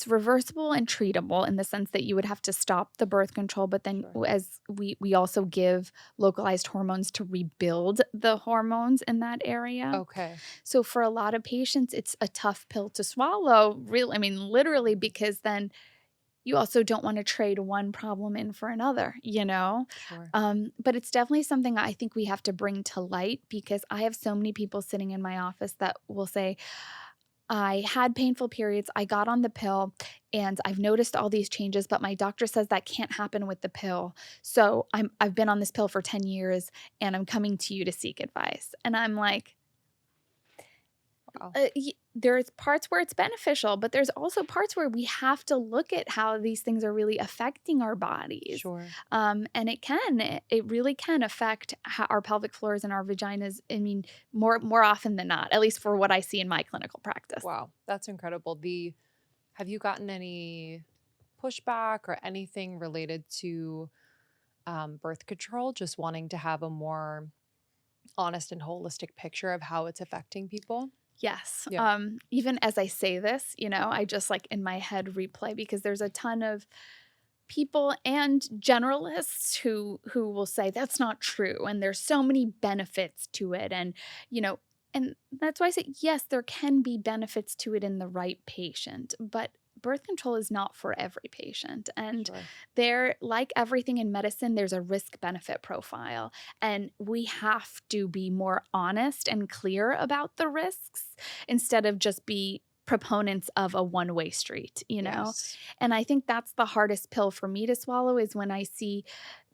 [SPEAKER 3] reversible and treatable in the sense that you would have to stop the birth control, but then
[SPEAKER 2] Sure.
[SPEAKER 3] as we also give localized hormones to rebuild the hormones in that area.
[SPEAKER 2] Okay.
[SPEAKER 3] So for a lot of patients, it's a tough pill to swallow, really, I mean, literally, because then you also don't want to trade one problem in for another, you know?
[SPEAKER 2] Sure.
[SPEAKER 3] But it's definitely something I think we have to bring to light, because I have so many people sitting in my office that will say, I had painful periods, I got on the pill, and I've noticed all these changes, but my doctor says that can't happen with the pill. So I've been on this pill for 10 years and I'm coming to you to seek advice. And I'm like,
[SPEAKER 2] Wow.
[SPEAKER 3] there's parts where it's beneficial, but there's also parts where we have to look at how these things are really affecting our bodies.
[SPEAKER 2] Sure.
[SPEAKER 3] And it really can affect our pelvic floors and our vaginas. I mean, more often than not, at least for what I see in my clinical practice.
[SPEAKER 2] Wow. That's incredible. Have you gotten any pushback or anything related to birth control, just wanting to have a more honest and holistic picture of how it's affecting people?
[SPEAKER 3] Yes.
[SPEAKER 2] Yeah.
[SPEAKER 3] Even as I say this, I just like in my head replay, because there's a ton of people and generalists who will say that's not true and there's so many benefits to it, and and that's why I say yes, there can be benefits to it in the right patient, but birth control is not for every patient. And
[SPEAKER 2] Sure.
[SPEAKER 3] there, like everything in medicine, there's a risk benefit profile, and we have to be more honest and clear about the risks instead of just be proponents of a one-way street.
[SPEAKER 2] Yes.
[SPEAKER 3] And I think that's the hardest pill for me to swallow, is when I see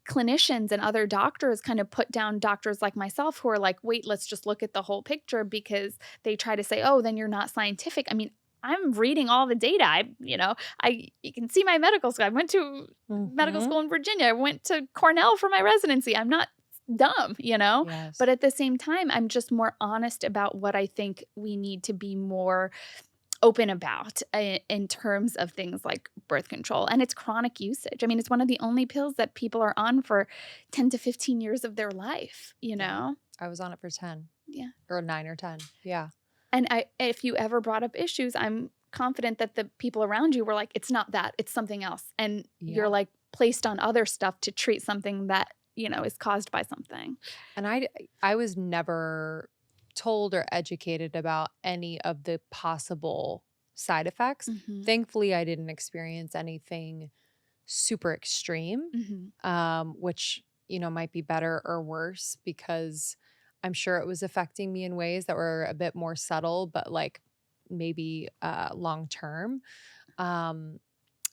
[SPEAKER 3] clinicians and other doctors kind of put down doctors like myself who are like, wait, let's just look at the whole picture, because they try to say, oh, then you're not scientific. I mean, I'm reading all the data. You can see my medical school. I went to medical school in Virginia. I went to Cornell for my residency. I'm not dumb,
[SPEAKER 2] Yes.
[SPEAKER 3] but at the same time, I'm just more honest about what I think we need to be more open about in terms of things like birth control and its chronic usage. I mean, it's one of the only pills that people are on for 10 to 15 years of their life,
[SPEAKER 2] Yeah. I was on it for 10.
[SPEAKER 3] Yeah.
[SPEAKER 2] Or 9 or 10. Yeah.
[SPEAKER 3] And if you ever brought up issues, I'm confident that the people around you were like, it's not that, it's something else. And you're like placed on other stuff to treat something that, is caused by something.
[SPEAKER 2] And I was never told or educated about any of the possible side effects.
[SPEAKER 3] Mhm.
[SPEAKER 2] Thankfully, I didn't experience anything super extreme,
[SPEAKER 3] Mhm.
[SPEAKER 2] which, might be better or worse, because I'm sure it was affecting me in ways that were a bit more subtle, but like maybe long term.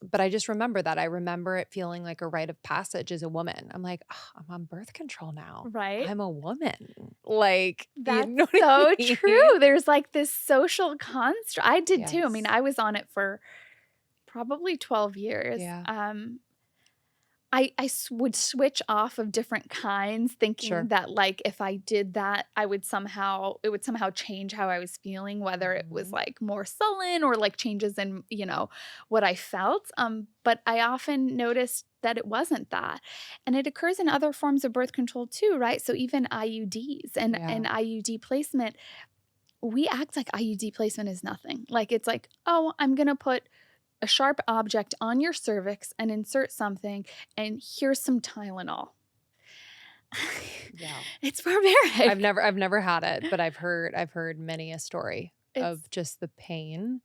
[SPEAKER 2] But I just remember that. I remember it feeling like a rite of passage as a woman. I'm like, "Oh, I'm on birth control now.
[SPEAKER 3] Right?
[SPEAKER 2] I'm a woman." Like, you
[SPEAKER 3] That's
[SPEAKER 2] know what
[SPEAKER 3] so
[SPEAKER 2] I mean?
[SPEAKER 3] true. There's like this social construct. I did too. I mean,
[SPEAKER 2] Yes.
[SPEAKER 3] I was on it for probably 12 years.
[SPEAKER 2] Yeah.
[SPEAKER 3] Would switch off of different kinds, thinking
[SPEAKER 2] Sure.
[SPEAKER 3] that like if I did that, it would somehow change how I was feeling, whether it was
[SPEAKER 2] Mhm.
[SPEAKER 3] like more sullen or like changes in, what I felt. But I often noticed that it wasn't that. And it occurs in other forms of birth control too, right? So even IUDs and
[SPEAKER 2] Yeah.
[SPEAKER 3] IUD placement, we act like IUD placement is nothing. Like it's like, oh, I'm gonna put a sharp object on your cervix and insert something, and here's some Tylenol.
[SPEAKER 2] Yeah.
[SPEAKER 3] It's barbaric.
[SPEAKER 2] I've never had it, but I've heard many a story
[SPEAKER 3] It's
[SPEAKER 2] of just the pain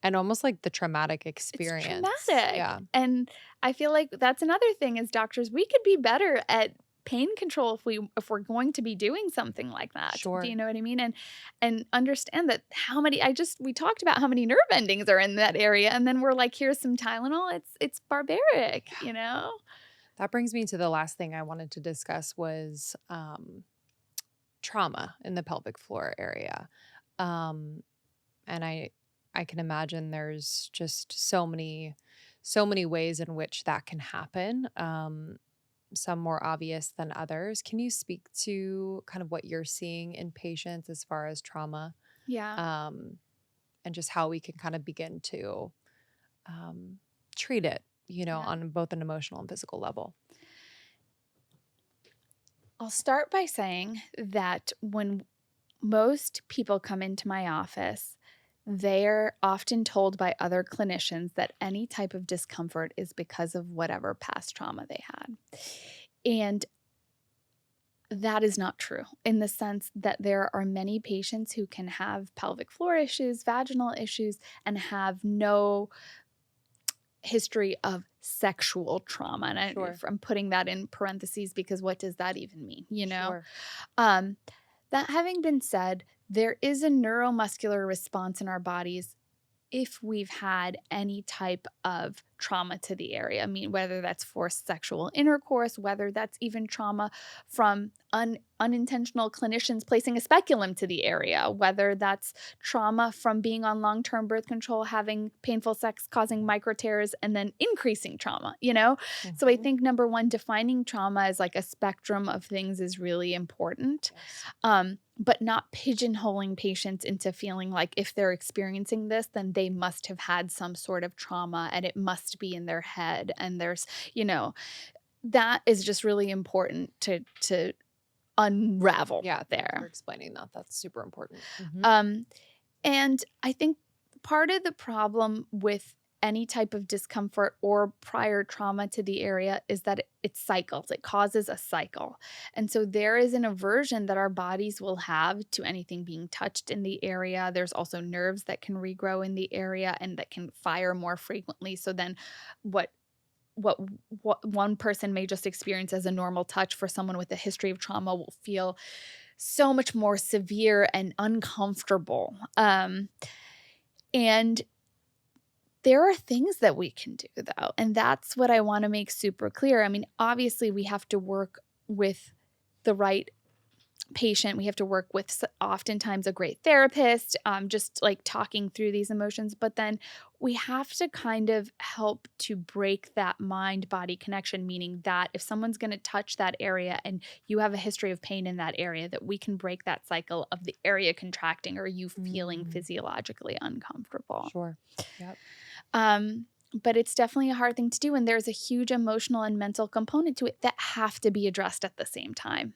[SPEAKER 2] and almost like the traumatic
[SPEAKER 3] it's
[SPEAKER 2] experience.
[SPEAKER 3] traumatic.
[SPEAKER 2] Yeah.
[SPEAKER 3] And I feel like that's another thing as doctors, we could be better at pain control if we're going to be doing something like that.
[SPEAKER 2] Sure.
[SPEAKER 3] Do you know what I mean? And understand that we talked about how many nerve endings are in that area, and then we're like, here's some Tylenol. It's barbaric,
[SPEAKER 2] That brings me to the last thing I wanted to discuss was trauma in the pelvic floor area. And I can imagine there's just so many so many ways in which that can happen. Some more obvious than others. Can you speak to kind of what you're seeing in patients as far as trauma,
[SPEAKER 3] Yeah.
[SPEAKER 2] and just how we can kind of begin to treat it,
[SPEAKER 3] Yeah.
[SPEAKER 2] on both an emotional and physical level?
[SPEAKER 3] I'll start by saying that when most people come into my office, they're often told by other clinicians that any type of discomfort is because of whatever past trauma they had. And that is not true in the sense that there are many patients who can have pelvic floor issues, vaginal issues, and have no history of sexual trauma. And
[SPEAKER 2] Sure.
[SPEAKER 3] I'm putting that in parentheses because what does that even mean?
[SPEAKER 2] Sure.
[SPEAKER 3] Um, that having been said, there is a neuromuscular response in our bodies if we've had any type of trauma to the area. I mean, whether that's forced sexual intercourse, whether that's even trauma from unintentional clinicians placing a speculum to the area, whether that's trauma from being on long-term birth control, having painful sex causing micro tears and then increasing trauma, So I
[SPEAKER 2] Mhm.
[SPEAKER 3] think number one, defining trauma as like a spectrum of things is really important.
[SPEAKER 2] Yes.
[SPEAKER 3] But not pigeonholing patients into feeling like if they're experiencing this, then they must have had some sort of trauma and it must be in their head. And there's, that is just really important to unravel
[SPEAKER 2] Yeah, thank you for
[SPEAKER 3] there.
[SPEAKER 2] explaining that. That's super important.
[SPEAKER 3] Um, and I think part of the problem with any type of discomfort or prior trauma to the area is that it cycles, it causes a cycle. And so there is an aversion that our bodies will have to anything being touched in the area. There's also nerves that can regrow in the area and that can fire more frequently. So then what what what one person may just experience as a normal touch for someone with a history of trauma will feel so much more severe and uncomfortable. And there are things that we can do though, and that's what I wanna make super clear. I mean, obviously, we have to work with the right patient. We have to work with oftentimes a great therapist, just like talking through these emotions. But then we have to kind of help to break that mind body connection, meaning that if someone's going to touch that area and you have a history of pain in that area, that we can break that cycle of the area contracting or you feeling physiologically uncomfortable.
[SPEAKER 2] Sure. Yep.
[SPEAKER 3] But it's definitely a hard thing to do. And there's a huge emotional and mental component to it that have to be addressed at the same time.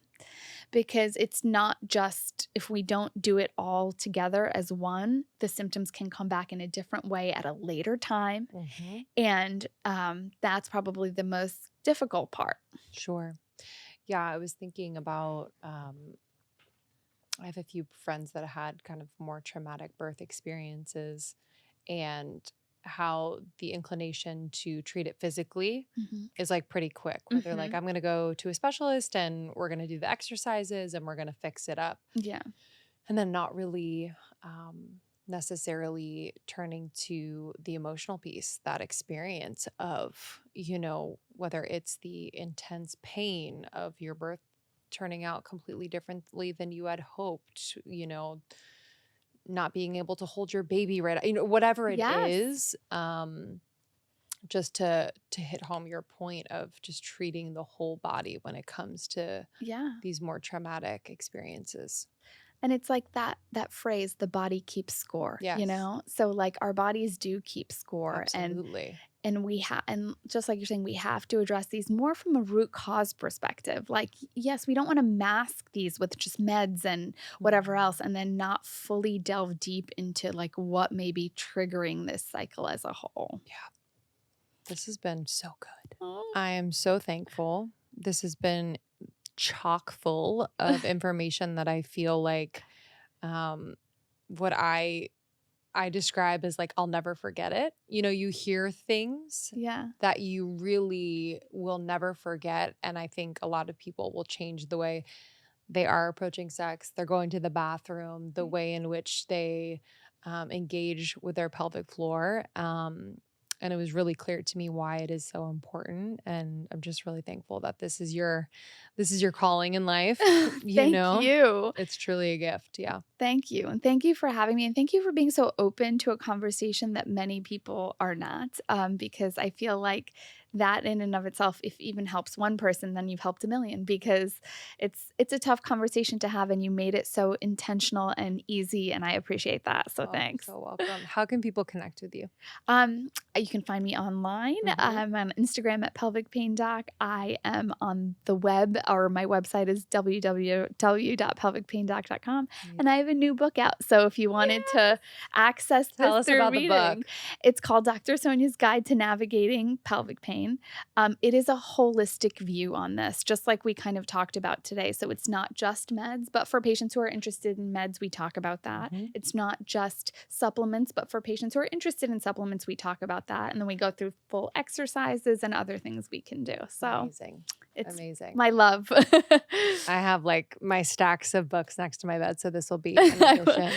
[SPEAKER 3] Because it's not just if we don't do it all together as one, the symptoms can come back in a different way at a later time. And that's probably the most difficult part.
[SPEAKER 2] Sure. Yeah, I was thinking about I have a few friends that had kind of more traumatic birth experiences and how the inclination to treat it physically is like pretty quick, where they're like, I'm going to go to a specialist and we're going to do the exercises and we're going to fix it up.
[SPEAKER 3] Yeah.
[SPEAKER 2] And then not really necessarily turning to the emotional piece, that experience of, whether it's the intense pain of your birth turning out completely differently than you had hoped, not being able to hold your baby right, whatever it is, just to hit home your point of just treating the whole body when it comes to these more traumatic experiences.
[SPEAKER 3] And it's like that phrase, the body keeps score,
[SPEAKER 2] Yes.
[SPEAKER 3] So like our bodies do keep score.
[SPEAKER 2] Absolutely.
[SPEAKER 3] And and just like you're saying, we have to address these more from a root cause perspective. Like, yes, we don't want to mask these with just meds and whatever else, and then not fully delve deep into like what may be triggering this cycle as a whole.
[SPEAKER 2] Yeah. This has been so good.
[SPEAKER 3] Oh.
[SPEAKER 2] I am so thankful. This has been chock full of information that I feel like what I describe as like, I'll never forget it. You hear things that you really will never forget. And I think a lot of people will change the way they are approaching sex. They're going to the bathroom, the way in which they engage with their pelvic floor. And it was really clear to me why it is so important. And I'm just really thankful that this is your calling in life.
[SPEAKER 3] Thank you.
[SPEAKER 2] It's truly a gift. Yeah.
[SPEAKER 3] Thank you. And thank you for having me. And thank you for being so open to a conversation that many people are not. Because I feel like that in and of itself, if even helps one person, then you've helped a million, because it's a tough conversation to have, and you made it so intentional and easy. And I appreciate that. So thanks.
[SPEAKER 2] So welcome. How can people connect with you?
[SPEAKER 3] You can find me online.
[SPEAKER 2] Mhm.
[SPEAKER 3] I'm on Instagram at Pelvic Pain Doc. I am on the web, or my website is www.pelvicpaindoc.com. And I have a new book out. So if you wanted to access
[SPEAKER 2] Tell
[SPEAKER 3] this
[SPEAKER 2] us
[SPEAKER 3] through
[SPEAKER 2] about the
[SPEAKER 3] reading,
[SPEAKER 2] book.
[SPEAKER 3] it's called Dr. Sonia's Guide to Navigating Pelvic Pain. It is a holistic view on this, just like we kind of talked about today. So it's not just meds, but for patients who are interested in meds, we talk about that.
[SPEAKER 2] Mhm.
[SPEAKER 3] It's not just supplements, but for patients who are interested in supplements, we talk about that. And then we go through full exercises and other things we can do. So
[SPEAKER 2] Amazing.
[SPEAKER 3] it's
[SPEAKER 2] Amazing.
[SPEAKER 3] my love.
[SPEAKER 2] I have like my stacks of books next to my bed. So this will be an addition.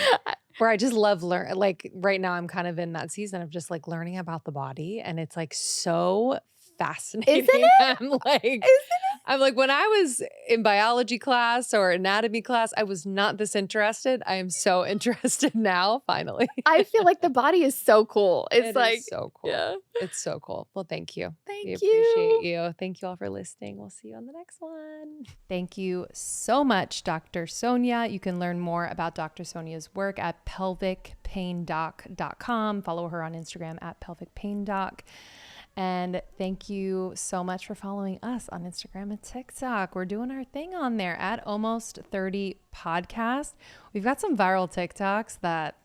[SPEAKER 2] Where I just love like right now I'm kind of in that season of just like learning about the body, and it's like so fascinating.
[SPEAKER 3] Isn't it?
[SPEAKER 2] I'm like when I was in biology class or anatomy class, I was not this interested. I am so interested now, finally.
[SPEAKER 3] I feel like the body is so cool. It's
[SPEAKER 2] It is so cool.
[SPEAKER 3] yeah.
[SPEAKER 2] It's so cool. Well, thank you.
[SPEAKER 3] Thank
[SPEAKER 2] We
[SPEAKER 3] you.
[SPEAKER 2] appreciate you. Thank you all for listening. We'll see you on the next one. Thank you so much, Dr. Sonia. You can learn more about Dr. Sonia's work at pelvicpaindoc.com. Follow her on Instagram at pelvicpaindoc. And thank you so much for following us on Instagram and TikTok. We're doing our thing on there at Almost 30 Podcast. We've got some viral TikToks that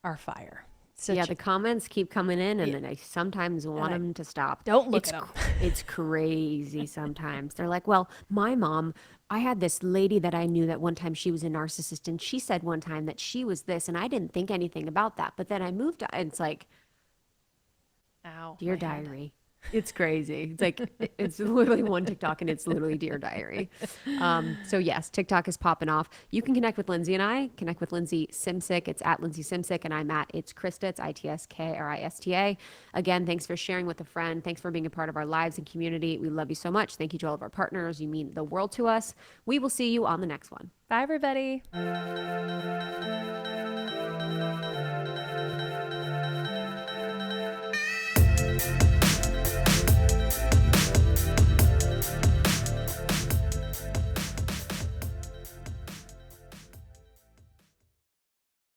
[SPEAKER 2] are fire.
[SPEAKER 1] Yeah, the comments keep coming in, and then I sometimes want them to stop.
[SPEAKER 2] Don't look at them.
[SPEAKER 1] It's crazy sometimes. They're like, well, my mom, I had this lady that I knew that one time she was a narcissist, and she said one time that she was this, and I didn't think anything about that. But then I moved, and it's like,
[SPEAKER 2] Ow,
[SPEAKER 1] Dear Diary. It's crazy. It's like, it's literally one TikTok and it's literally Dear Diary. So yes, TikTok is popping off. You can connect with Lindsey and I. Connect with Lindsey Simsick. It's at Lindsey Simsick, and I'm at It's Krista. It's ITSKRISTA. Again, thanks for sharing with a friend. Thanks for being a part of our lives and community. We love you so much. Thank you to all of our partners. You mean the world to us. We will see you on the next one.
[SPEAKER 2] Bye, everybody.